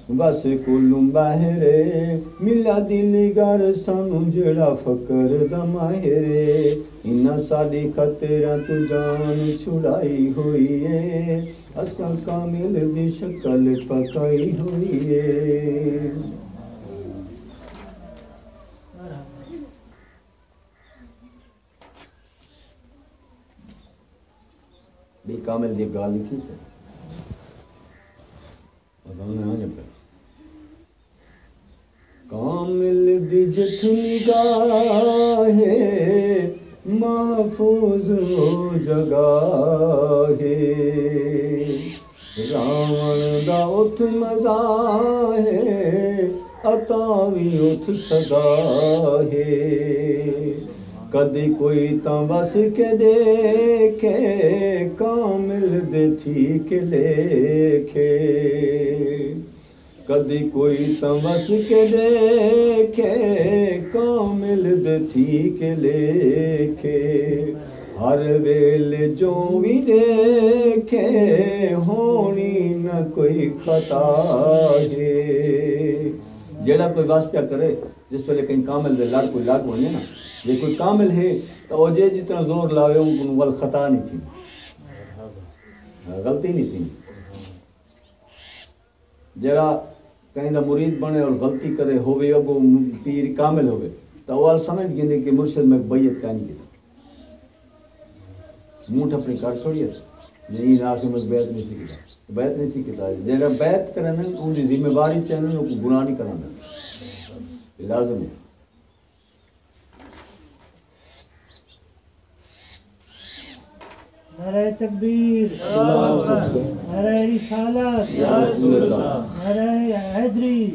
بس کلوں باہرے ملا دل گر سانو جڑا فکر دا ماہرے انہاں ساڑی خطرہ تو جان چھڑائی ہوئی ہے اساں کامل دی شکل پکائی ہوئی ہے بھی کامل دی گال لکھی سے کامل دی جت نگاہ ہے محفوظ ہو جگہ ہے راون دا ات مزا ہے عطا وی ات صدا ہے کدی کوئی تاں وس کے دیکھے کامل دے تھی کے لیکھے کدی کوئی تاں وس کے دیکھے کامل دے تھی کے لیکھے ہر ویلے جو بھی دیکھے ہونی نہ کوئی خطا ہے جیڑا کوئی وس پیا کرے جس ویلے کہیں کامل دے لڑ کوئی لگ ہونے نا یہ کوئی کامل ہے تو وہ جتنا زور لاوے ان کو ول خطا نہیں تھی غلطی نہیں تھی جڑا کہیں دا مرید بنے اور غلطی کرے ہوئے اگو پیر کامل ہوئے تو وہ سمجھ گئے کہ مرشد میں بیعت کا نہیں کیتا مونٹ اپنی کار چھوڑیے نہیں آخر میں بیعت نہیں سیکھتا بیعت نہیں سیکھتا جڑا بیعت کرنا ان کی ذمہ داری چاہیے ان کو گناہ نہیں کرانا لازم ہے نعرہ تکبیر نعرہ رسالت نعرہ حیدری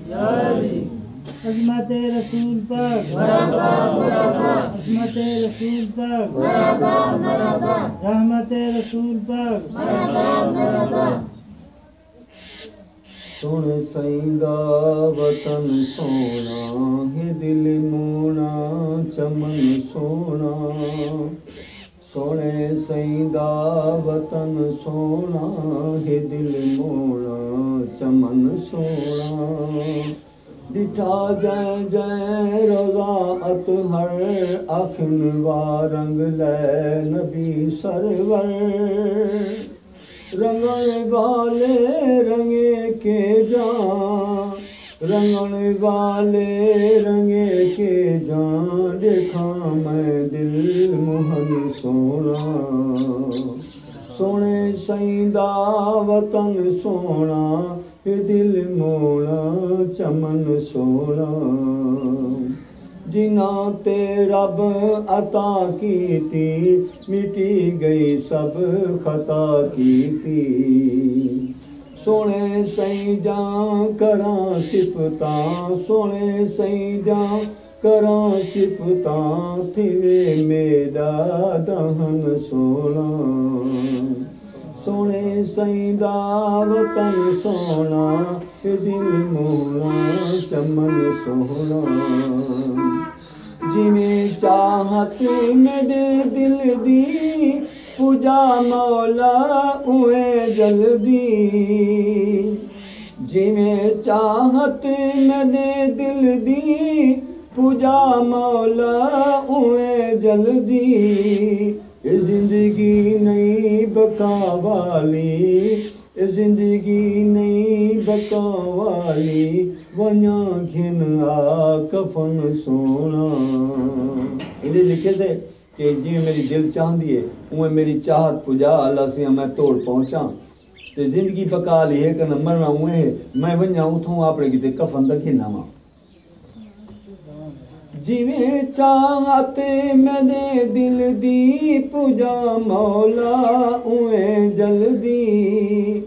عظمت رسول پاک عظمت رسول پاک رحمت رسول پاک سن سائندہ وطن سونا ہے دل مونا چمن سونا سونے سائندہ وطن سونا ہے دل مونا چمن سونا ڈٹھا جائے جائے روزہ اطہر اکھن وارنگ لے نبی سرور رنگن والے رنگے کے جان رنگن والے رنگے کے جان دیکھا میں دل موہن سونا سونے سائندہ وطن سونا دل مونا چمن سونا جنا تے رب عطا کی تھی مٹی گئی سب خطا کی تھی سونے سائیں جاں کراں صفتاں سونے سائیں جاں کراں صفتاں تھوے میرا دہن سونا سونے سائیں دا وطن سونا دل مونا چمن سونا جنہیں چاہت میرے دل دی پوجا مولا اوے جلدی جنہیں چاہت میرے دل دی پوجا مولا اوے جلدی زندگی نہیں بقا والی زندگی نہیں بقا والی ونیا گھن آ کفن سونا انہیں لکھے سے کہ جی میری دل چاہتی ہے اوہ میری چاہت پجا اللہ سے میں توڑ پہنچا تے زندگی بقا لی ہے کہ مرنا ہوئے ہے میں ونیا اتھوں اپنے کتے کفن تک گھنا ماں جویں چاہت میرے دل دی پوجا مولا اوے جلدی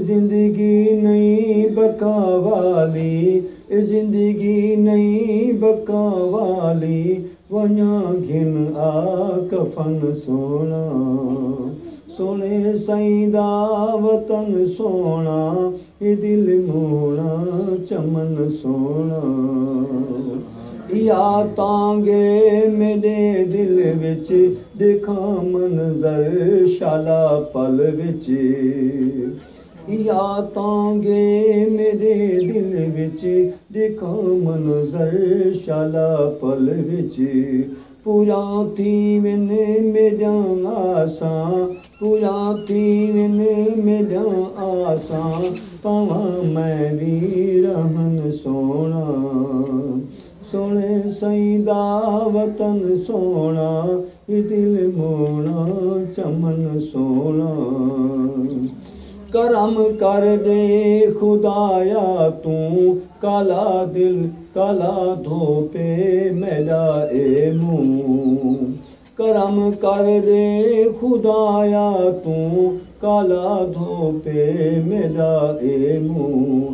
زندگی نہیں بقا والی زندگی نہیں بقا والی ونیا گھن آ کفن سونا سونے سائیں دا وطن سونا دل مونا چمن سونا یا تانگے میرے دل وچ دیکھا منظر شالا پل وچ یا تانگے میرے دل وچ دیکھا منظر شالا پل وچ پورا تھی ون میرا آساں پورا تھی ون میرا آساں پاواں میں بھی رہن سونا سونے سائیں دا وطن سونا دل مونا چمن سونا کرم کر دے خدایا تو کالا دل کالا دھو پہ میرا اے منہ کرم کر دے خدایا تو کالا دھو پہ میرا اے منہ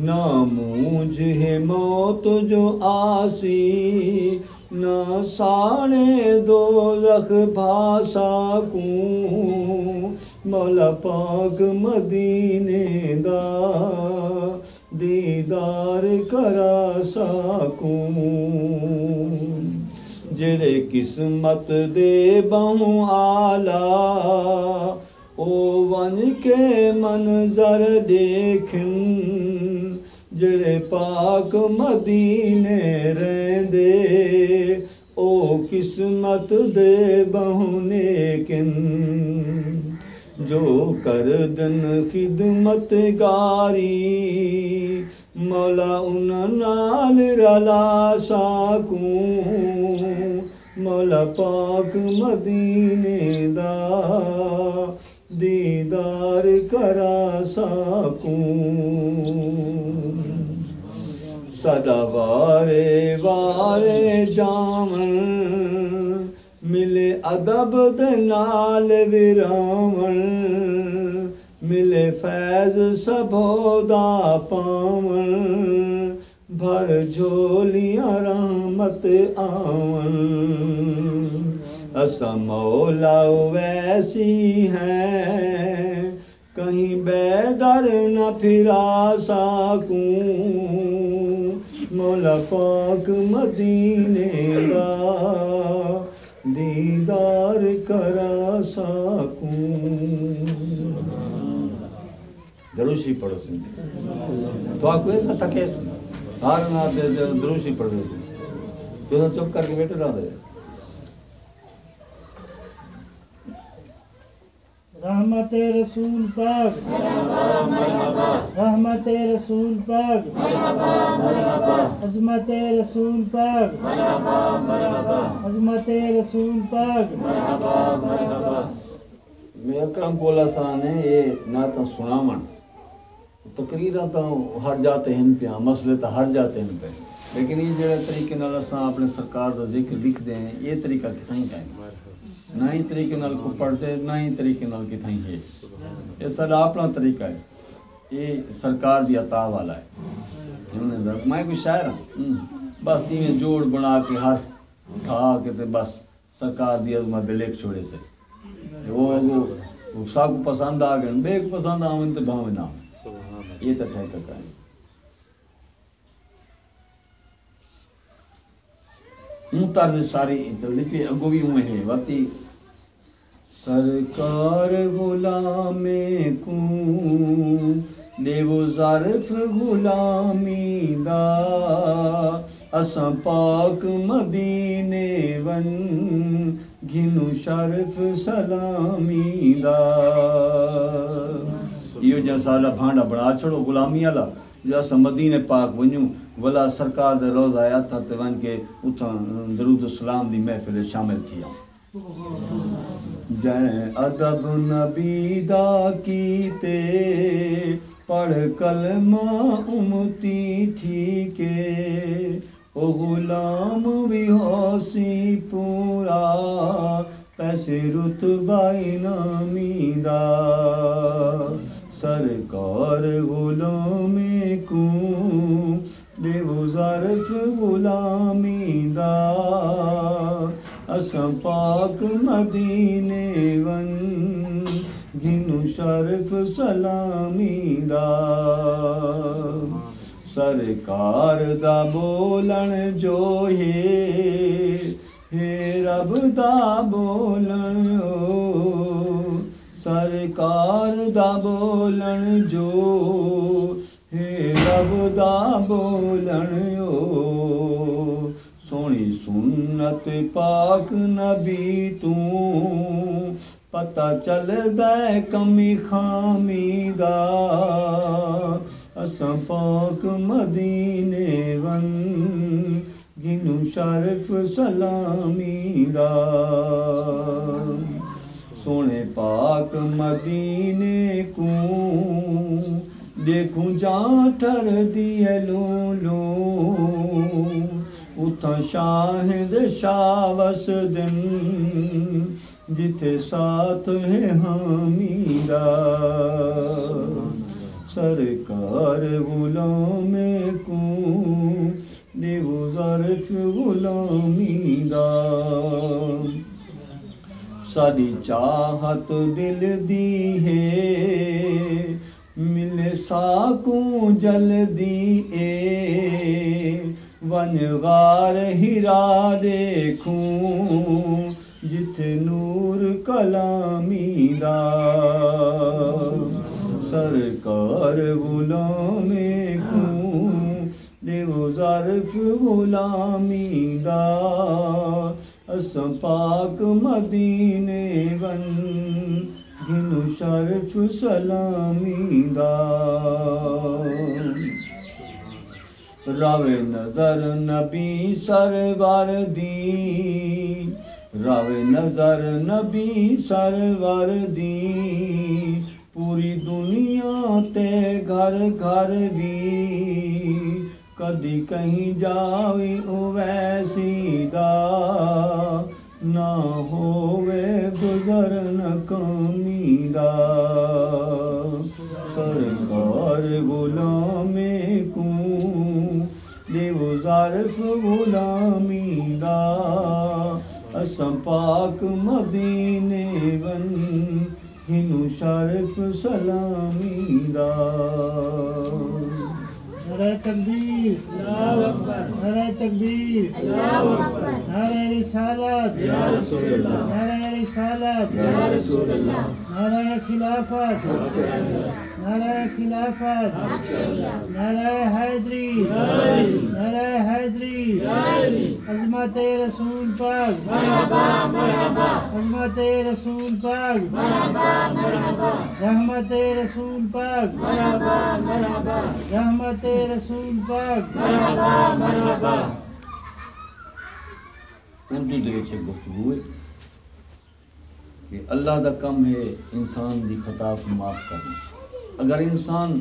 نہ مونج ہے موت جو آسی نہ ساڑے دوزخ بھاسا کوں مولا پاک مدینے دا دیدار کرا ساکوں جڑے قسمت دے بہوں آلہ او ون کے منظر دیکھن جڑے پاک مدینے رہندے او قسمت دے بہوں نیکن جو کردن خدمت گاری مولا انہاں نال رلا ساکوں مولا پاک مدینے دا دیدار کرا ساکوں ساڈا وارے وارے جاون ملے ادب دے نال وراون ملے فیض سبھو دا پاون بھر جھولیاں رحمت آون اسا مولا ویسی ہیں کہیں بیدر نہ پھرا ساکوں مولا پاک مدینے دا دیدار کرا ساکوں دروشی پڑھو سن تو آپ کو ایسا تھکے سن ہار نہ دے دروشی پڑھ دے تو چپ کر کے بیٹھے رہا دے رحمت رسول پاک رحمت رسول پاک عظمت رسول پاک عظمت رسول پاک میں اکرم کولا سان ہے یہ نہ تو سنامن تقریرہ تو ہر جاتے ہیں پہ مسئلے تو ہر جاتے ہیں پہ لیکن یہ جڑے طریقے نال اساں اپنے سرکار دا ذکر لکھ دیں یہ طریقہ کتھائیں کہیں نہ ہی طریقے نال کو پڑھتے نہ ہی طریقے نال کتھائیں ہے یہ سارا اپنا طریقہ ہے یہ سرکار دی عطا والا ہے میں کوئی شاعر ہوں بس دیویں جوڑ بنا کے حرف اٹھا کے تے بس سرکار دی عظمت دے لکھ چھوڑے سے وہ سب کو پسند آ گئے بے کو پسند آمن تے بھاویں نہ یہ تو ٹھیکہ کا ہے ہوں طرز ساری چلتی پی اگو بھی ہوں ہے واتی سرکار غلام کو دے وہ ظرف غلامی دا اساں پاک مدینے ون گھنو شرف سلامی دا یہ جا سالا بھانڈا بڑا چھڑو غلامی والا جو اساں مدینے پاک ونیوں ولا سرکار دے روز آیا تھا تے ون کے اتھاں درود السلام دی محفل شامل تھیا جے ادب نبی دا کیتے پڑھ کلمہ امتی تھی کے او غلام بھی ہوسی پورا پیسے رتبہ انعامی دا سرکار غلام کو دے وہ ظرف غلامی دا اساں پاک مدینے ون گھنو شرف سلامی دا سرکار دا بولن جو ہے رب دا بولن سرکار دا بولن جو ہے رب دا بولن سونی سنت پاک نبی تو پتہ چل دے کمی خامی دا اساں پاک مدینے ون گنو شرف سلامی دا سونے پاک مدینے کو دیکھوں جان ٹھر دیے لوں لوں اتھا شاہد شاوس دن جتھے ساتھ ہے حامیدہ سرکار غلام کو دیو ظرف غلامی دا ساڈی چاہت دل دی ہے ملے ساکوں جلدی اے ون غار ہیرا دیکھوں جت نور کلامی دا سرکار غلام کو دیو ظرف غلامی دا اساں پاک مدینے ون گھنو شرف سلامی دا راوے نظر نبی سرور دی راوے نظر نبی سرور دی پوری دنیا تے گھر گھر بھی کدی کہیں جاوی اویسی دا نہ ہووے گزر ناکامی دا سرکار غلام کو دیو ظرف غلامی دا اساں پاک مدینے ون گھنو شرف سلامی دا نعرہ تکبیر، اللہ اکبر، نعرہ تکبیر، اللہ اکبر، نعرہ رسالت، یا رسول اللہ، نعرہ رسالت، یا رسول اللہ، نعرہ خلافت، نعرہ خلافت، نعرہ حیدری، نعرہ حیدری، عظمت رسول پاک، مرحبا مرحبا، عظمت رسول پاک، مرحبا مرحبا، رحمت رسول پاک، مرحبا مرحبا، رحمت رسول پاک۔ مرحبا مرحبا۔ اردو دے وچ گفتگو ہے کہ اللہ دا کم ہے انسان دی خطا کو معاف کرنا۔ اگر انسان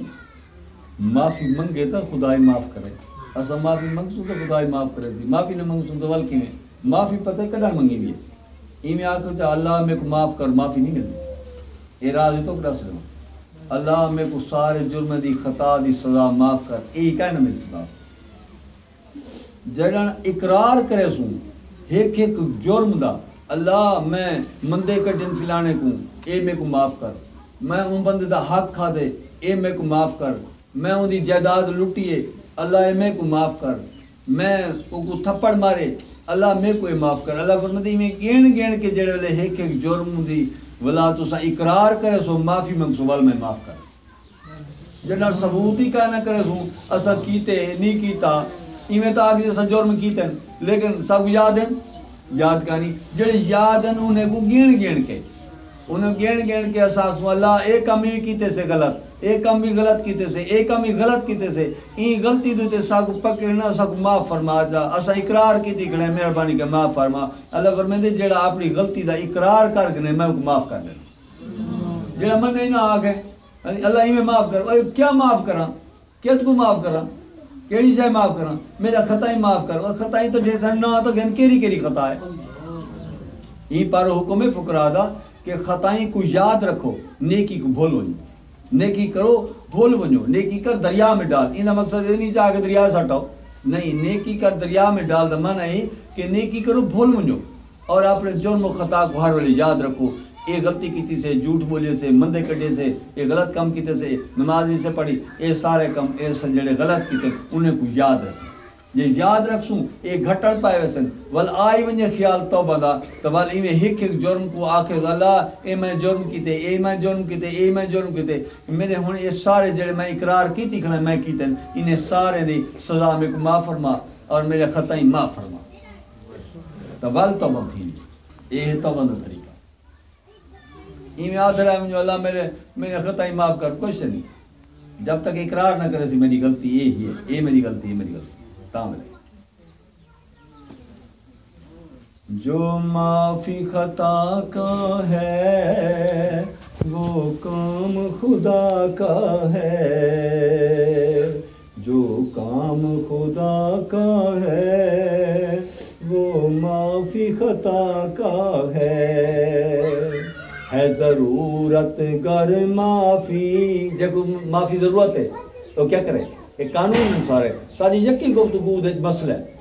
معافی منگے تو خدا ہی معاف کرے، اسا معافی منگسوں تو خدا ہی معاف کرے تھی، معافی نہ منگسوں تو ول کیویں؟ معافی پتہ کدھر منگی بھی ہے؟ ایویں آکھو چا اللہ میرے کو معاف کر، معافی نہیں ملتی، ارادے تو کر سکنا اللہ میرے کو سارے جرم دی خطا دی سزا معاف کر، یہی کہہ نہ مل سکا۔ جڑا اقرار کرے سوں ایک ایک جرم دا، اللہ میں مندے کٹن فلانے کو اے میرے کو معاف کر، میں ان بندے دا حق کھا دے اے میرے کو معاف کر، میں ان دی جائیداد لٹیے اللہ اے میرے کو معاف کر، میں ان کو تھپڑ مارے اللہ میرے کو اے معاف کر۔ اللہ فرماتے میں گین گین کے جڑے والے ایک ایک جرم دی ولا تسا اقرار کرے سو معافی منگ سو وال میں معاف کر، جڑا ثبوت ہی کا نہ کرے سو اسا کیتے نہیں کیتا ایویں تو آگے اسا جرم کیتے ہیں لیکن سب یاد ہیں، یاد کہانی جڑے یاد ہیں انہیں کو گین گین کے اسا سو اللہ ایک کام ہی کیتے سے غلط، ایک کام بھی غلط کیتے سے، ایک کام ہی غلط کیتے سے، این غلطی دوتے سا کو پکڑنا سا کو معاف فرما جا، اسا اقرار کیتی کھڑے مہربانی کہ معاف فرما۔ اللہ فرمائے جڑا اپنی غلطی دا اقرار کر کے میں کو معاف کر دینا، جڑا من نہیں نہ آگے اللہ ہی میں معاف کر، کیا معاف کراں، کیا کو معاف کراں، کیڑی شے معاف کراں، میرا خطا ہی معاف کر، خطا ہی تو جیسا نہ تو گن کیری خطا ہے۔ یہ پر حکم فقراء دا کہ خطائیں کو یاد رکھو، نیکی کو بھول ونجو، نیکی کرو بھول ونجو، نیکی کر دریا میں ڈال، ان مقصد یہ نہیں چاہ کہ دریا سٹاؤ، نہیں، نیکی کر دریا میں ڈال دا معنی ہے کہ نیکی کرو بھول ونجو اور اپنے جرم و خطا کو ہر ویلے یاد رکھو، یہ غلطی کیتی سے، جھوٹ بولے سے، مندے کٹے سے، یہ غلط کام کیتے سے، نماز نہیں سے پڑھی، یہ سارے کام یہ جڑے غلط کیتے انہیں کو یاد رکھو، یہ یاد رکھسوں یہ گھٹڑ پائے ویسن ول آئی ونجے خیال توبہ دا تو ول ایویں ایک ایک جرم کو آخر اللہ اے میں جرم کیتے، اے میں جرم کیتے، اے میں جرم کیتے، میرے ہن یہ سارے جڑے میں اقرار کیتی کھڑا میں کیتے انہیں سارے دی سزا میرے کو معاف فرما اور میرے خطائیں معاف فرما، تو ول توبہ تھی یہ توبہ دا طریقہ ایویں آدھ رہا ہے مجھے اللہ میرے خطائیں معاف کر، کچھ نہیں، جب تک اقرار نہ کرے سی میری غلطی یہ ہی ہے، یہ میری غلطی ہے، میری غلطی تامل۔ جو معافی خطا کا ہے وہ کام خدا کا ہے، جو کام خدا کا ہے وہ معافی خطا کا ہے ضرورت گر معافی جب معافی ضرورت ہے تو کیا کرے ایک قانون انسار ہے ساری یکی گفتگو دے مسئلہ ہے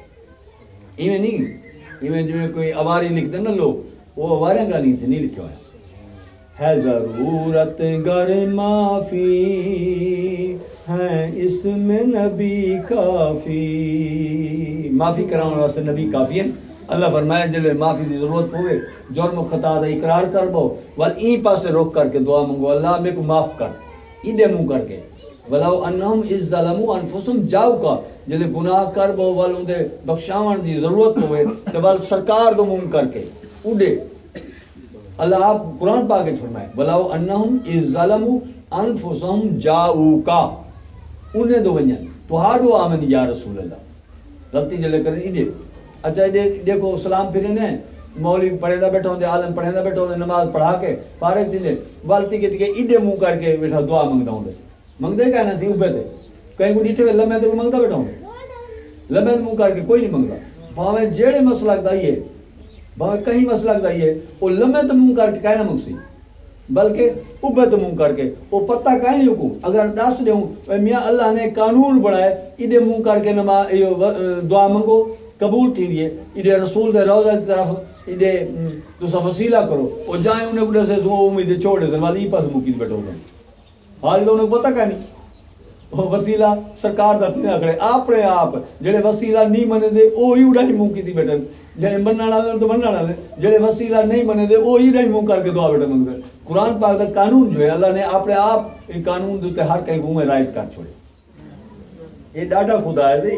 ایویں نہیں ایویں جو کوئی اواری لکھتے نا لوگ وہ اواریں گالی تھے نہیں لکھے ہوئے ہے ضرورت گر معافی ہے اس میں نبی کافی معافی کرانے واسطے نبی کافی ہیں اللہ فرمایا جلے معافی دی ضرورت ہوئے جرم و خطا دا اقرار کر بو ول این پاسے روک کر کے دعا منگو اللہ میرے کو معاف کر ایڈے منہ کر کے ولو انہم از ظلموا انفسهم جاؤ کا جلے گناہ کر بو ول اندے بخشاون دی ضرورت ہوئے تے ول سرکار دو منہ کر کے اڈے اللہ آپ قرآن پاک میں فرمائے ولو انہم از ظلموا انفسهم جاؤ کا انہیں دو ونجن تو ہاڑو آمن یا رسول اللہ غلطی جلے کریں ایڈے اچھا دیکھو سلام پھرنے مولوی پڑھے دا بیٹھا ہوندے عالم پڑھے دا بیٹھا ہوندے نماز پڑھا کے فارغ تھی دے والتی کے ایڈے منہ کر کے بیٹھا دعا منگتا ہوندے منگتے کہنا تھی اوپے تھے کہیں کو ڈیٹھے لمحے تو منگتا بیٹھا ہوندے لمحے منہ کر کے کوئی نہیں منگتا بھاویں جیڑے مسئلہ دائیے بھاویں کہیں مسئلہ دائیے وہ لمحے تو منہ کر کے کہنا منگسی بلکہ اوپے تو منہ کر کے وہ پتہ کہیں نہیں حکم اگر دس دے ہوں میاں اللہ نے قانون بڑھائے ایڈے منہ کر کے دعا منگو قبول تھی لیے ایڈے رسول دے روضہ کی طرف ایڈے تو سا وسیلہ کرو اور جائیں انہیں کڑے سے دو امیدیں چھوڑے دیں والی پاس مکی بیٹھو گئے حال تو انہیں پتہ کہا نہیں وہ وسیلہ سرکار دا تھی آکڑے اپنے آپ جڑے وسیلہ نہیں منے دے وہ ہی اڑائی منہ کی تھی بیٹھے جڑے مننا ڈالے تو مننا ڈالے جڑے وسیلہ نہیں منے دے وہ ہی نہیں منہ کر کے دعا بیٹھے منگ دے قرآن پاک دا قانون جو ہے اللہ نے اپنے آپ یہ قانون دیتے ہر کہیں گھومے رائج کر چھوڑے یہ ڈاٹا خدا ہے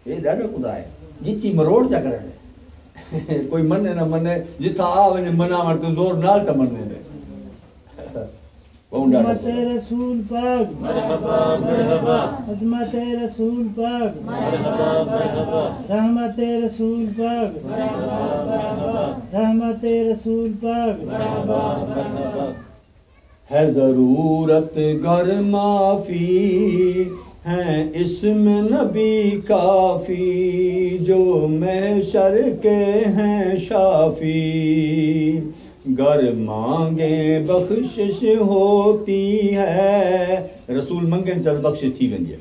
یہ ڈاٹا خدا ہے یہ چی مروڑ چا کرے دے کوئی مننے نہ مننے جتھا آوے منا مرتے زور نال تا مننے دے عظمت رسول پاک مرحبا مرحبا عظمت رسول پاک مرحبا مرحبا رحمت رسول پاک مرحبا مرحبا رحمت رسول پاک مرحبا مرحبا ہے ضرورت گر معافی ہیں اس میں نبی کافی جو محشر کے ہیں شافی گر مانگے بخشش ہوتی ہے رسول منگن چل بخشش تھی گئی ہے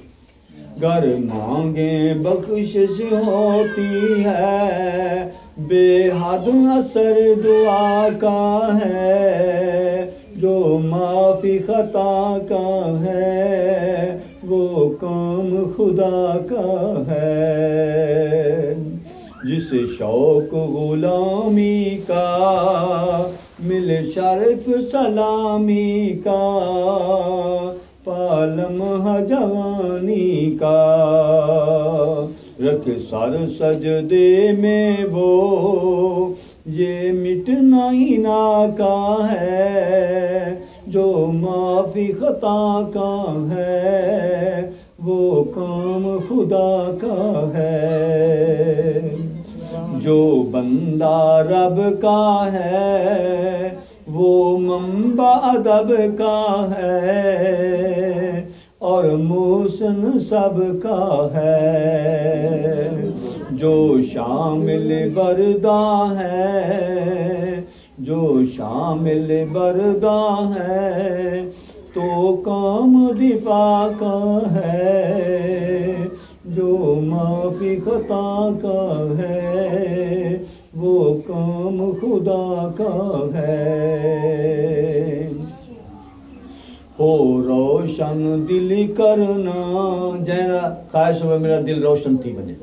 گر مانگے بخشش ہوتی ہے بے حد اثر دعا کا ہے جو معافی خطا کا ہے وہ کام خدا کا ہے جس شوق غلامی کا مل شرف سلامی کا پالم جوانی کا رکھ سر سجدے میں وہ یہ مٹنا ہی نہ کا ہے جو معافی خطا کا ہے وہ کام خدا کا ہے جو بندہ رب کا ہے وہ منبع ادب کا ہے اور محسن سب کا ہے جو شامل بردہ ہے جو شامل بردہ ہے تو کام دفاع کا ہے جو معافی خطا کا ہے وہ کام خدا کا ہے ہو روشن دل کرنا جینا خواہش ہوا میرا دل روشن تھی بنے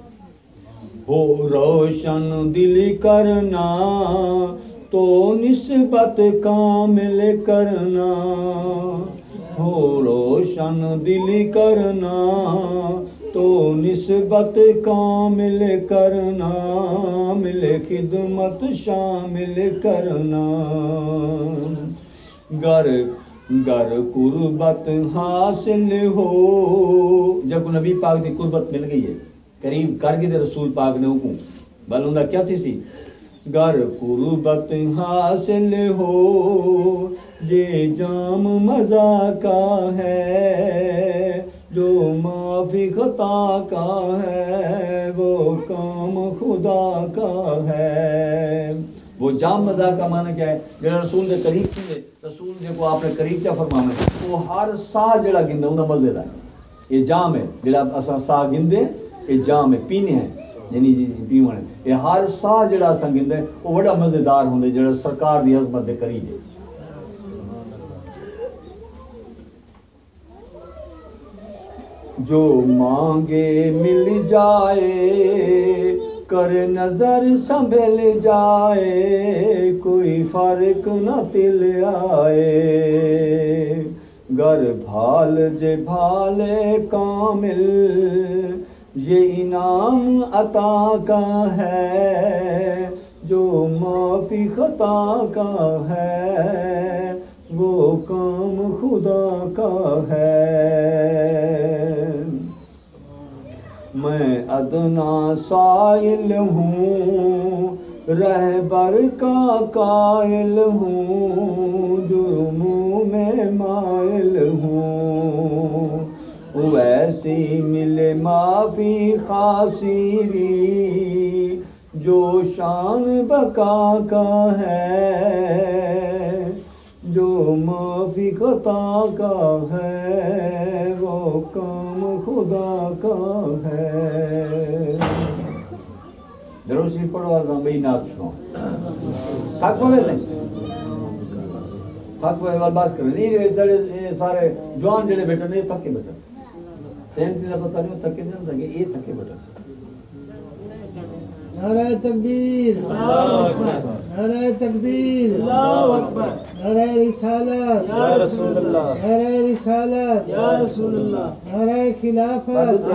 ہو روشن دل کرنا تو نسبت کامل کرنا ہو روشن دل کرنا تو نسبت کامل کرنا مل خدمت شامل کرنا گر قربت حاصل ہو جب نبی پاک دی قربت مل گئی ہے قریب کر کے رسول پاک نے حکم بل اندہ کیا تھی سی گر قربت حاصل ہو یہ جام مزہ کا ہے جو معافی خطا کا ہے وہ کام خدا کا ہے وہ جام مزہ کا معنی کیا ہے؟ جڑا رسول دے قریب تھی رسول جے کو آپ نے قریب کیا فرمانا وہ ہر سا جڑا گندے انہاں مزے دا ہے یہ جام ہے جڑا اساں سا گندے یہ جام ہے پینے ہیں یعنی پیونے یہ ہر سا جڑا اساں گندے وہ بڑا مزیدار ہوندے جڑا سرکار دی عظمت دے قریب ہے جو مانگے مل جائے کر نظر سنبھل جائے کوئی فرق نہ تل آئے گر بھال جے بھالے کامل یہ انعام عطا کا ہے جو معافی خطا کا ہے وہ کام خدا کا ہے میں ادنا سائل ہوں رہبر کا قائل ہوں جرموں میں مائل ہوں ویسی ملے معافی خاصی بھی جو شان بقا کا ہے جو معافی خطا کا ہے وہ کام خدا کا ہے درود شریف پڑھو آزاں بھئی نات سنو تھک پوے سے تھک پوے والباس کریں یہ سارے جوان جڑے بیٹھے نہیں تھکے بیٹھے تین دن پتہ نہیں تھکے نہیں تھکے یہ تھکے بیٹھے نعرہ تکبیر نعرہ تکبیر نعرہ رسالت یا رسول اللہ نعرہ رسالت یا رسول اللہ نعرہ خلافت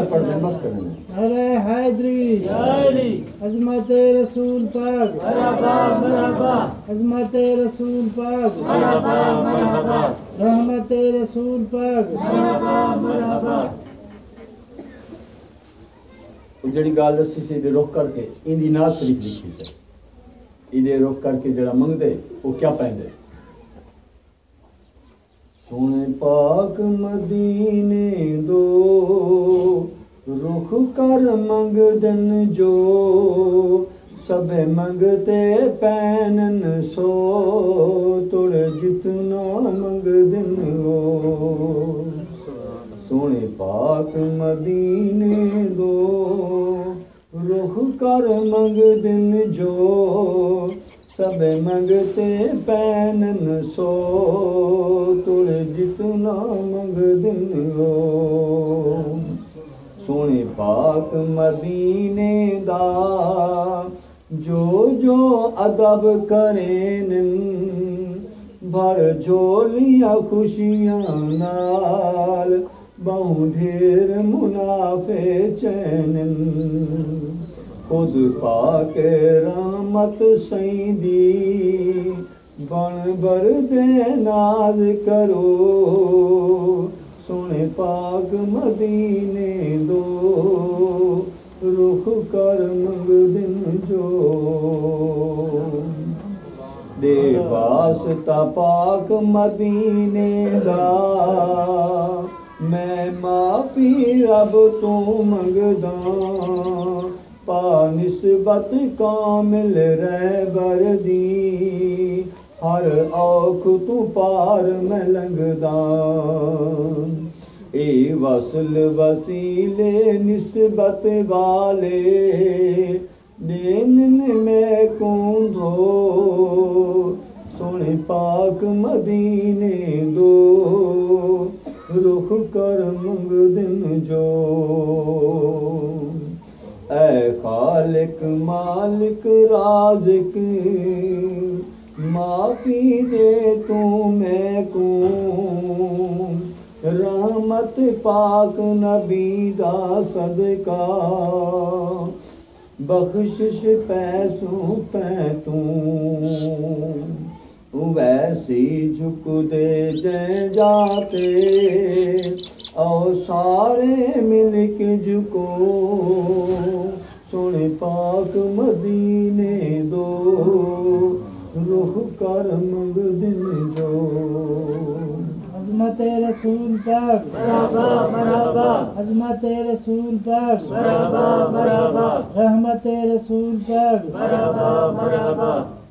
بس کریں نعرہ حیدری یا علی عظمت رسول پاک مرحبا مرحبا عظمت رسول پاک مرحبا مرحبا رحمت رسول پاک مرحبا مرحبا جڑی گال دسی سے رخ کر کے ان دی نعت شریف لکھی سے ایدے رخ کر کے جڑا منگ دے وہ کیا پہندے سونے پاک مدینے دو رخ کر منگ دن جو سب منگتے پینن سو توڑ جتنا منگ دن ہو سونے پاک مدینے دو رخ کر منگ دن جو سب منگتے پینن سو تڑ جتنا منگ دن ہو سونے پاک مدینے دا جو ادب کریں بھر جھولیاں خوشیاں نال بہوں ڈھیر منافع چینن خود پاک رحمت سیندی بن بردے ناز کرو سونے پاک مدینے دو رخ کر منگ دن جو دے واسطہ پاک مدینے دا میں معافی رب تو منگداں پا نسبت کامل رہبر دی ہر اوکھ تو پار میں لنگداں اے وصل وسیلے نسبت والے دین میں کون دھو سونے پاک مدینے دو رخ کر منگ دن جو اے خالق مالک رازق معافی دے تو میں کو رحمت پاک نبی دا صدقہ بخشش پیسوں پہ ویسی جھک دے جے جاتے او سارے مل کے جھکو سونے پاک مدینے دو رخ کر منگ دن جو عظمت رسول پاک مرحبا مرحبا عظمت رسول پاک مرحبا مرحبا رحمت رسول پاک مرحبا مرحبا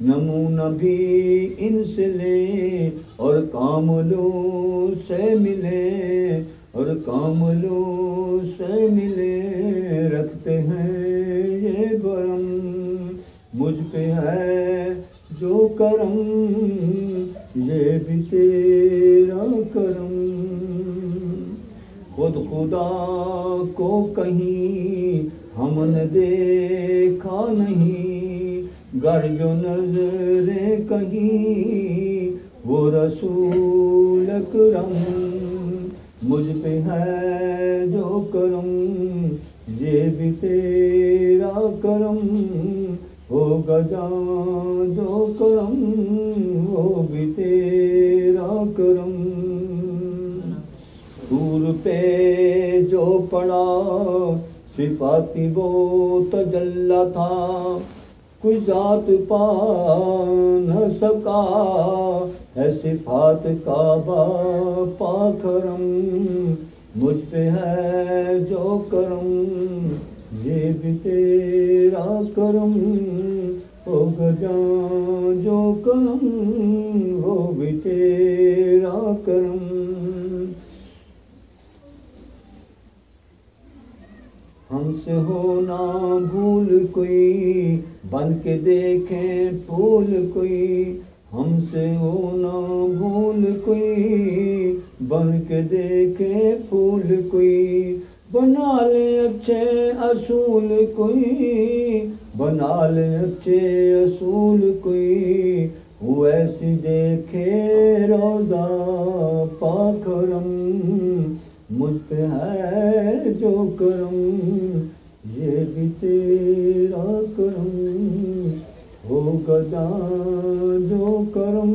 نمونہ بھی ان سے لیں اور کاملوں سے ملیں، اور کاملوں سے ملیں، رکھتے ہیں یہ برم، مجھ پہ ہے جو کرم، یہ بھی تیرا کرم، خود خدا کو کہیں ہم نے دیکھا نہیں، گر جو نظریں کہیں وہ رسول اکرم، مجھ پہ ہے جو کرم، یہ بھی تیرا کرم، ہوگا جہاں جو کرم، وہ بھی تیرا کرم، طور پہ جو پڑا صفاتی وہ تجلی تھا، کوئی ذات پا نہ سکا ہے صفات کا باپا کرم، مجھ پہ ہے جو کرم، یہ بھی تیرا کرم، ہوگا جہاں جو کرم، وہ بھی تیرا کرم، ہم سے ہونا بھول کوئی، بن کے دیکھیں پھول کوئی، ہم سے ہونا بھول کوئی، بن کے دیکھیں پھول کوئی، بنا لے اچھے اصول کوئی، بنا لے اچھے اصول کوئی، وہ ایسی دیکھے روزہ پاک کرم، مجھ پہ ہے جو کرم، یہ بھی تیرا کرم، ہوگا جہاں جو کرم،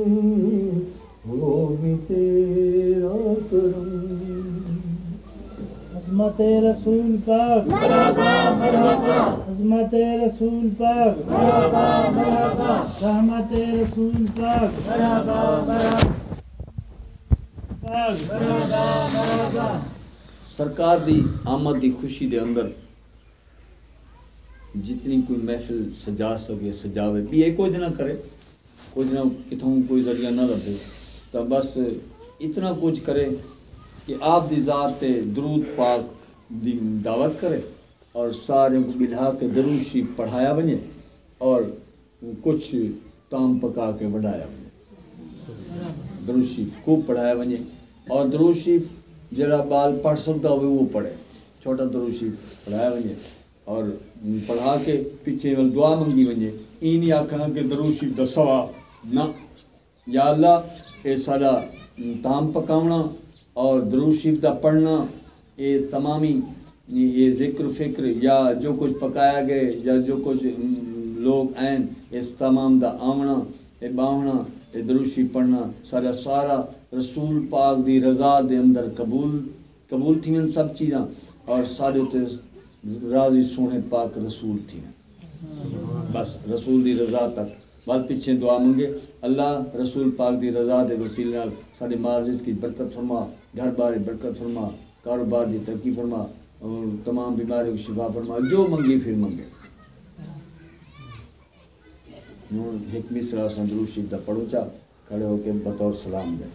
وہ بھی تیرا کرم، عظمت رسول پاک، عظمت رسول پاک، رحمت رسول پاک، سرکار دی آمد دی خوشی دے اندر جتنی کوئی محفل سجا سکے سجاوے، بھی یہ کچھ نہ کرے، کچھ نہ کتوں کوئی ذریعہ نہ رکھے، تو بس اتنا کچھ کرے کہ آپ دی ذات تے درود پاک دی دعوت کرے اور سارے کو ملا کے درود شریف پڑھایا بنے اور کچھ تام پکا کے بڑھایا بنے، درود شریف خوب پڑھایا بنے، اور درود شریف جڑا بال پڑھ سکتا ہوئے وہ پڑھے، چھوٹا درود شریف پڑھایا بنے اور پڑھا کے پیچھے دعا منگی بنے، این نہیں آکھنا کہ درود شریف دا ثواب نہ، یا اللہ اے ساڈا تام پکاونا اور درود شریف دا پڑھنا، یہ تمامی یہ ذکر فکر یا جو کچھ پکایا گئے یا جو کچھ لوگ این اس تمام دا آونا اے باونا اے درود شریف پڑھنا سارا رسول پاک دی رضا دے اندر قبول تھیں سب چیزاں، اور سارے تے راضی سونے پاک رسول تھیں، بس رسول دی رضا تک بعد پیچھے دعا منگے، اللہ رسول پاک دی رضا دے وسیلے نال سارے مال رزق کی برکت فرما، گھر بار برکت فرما، کاروبار دی ترقی فرما، اور تمام بیماریوں کو شفا فرما، جو منگی پھر منگے۔ ایک مصرع درود شریف دا پڑھو چا کھڑے ہو کے بطور سلام دے۔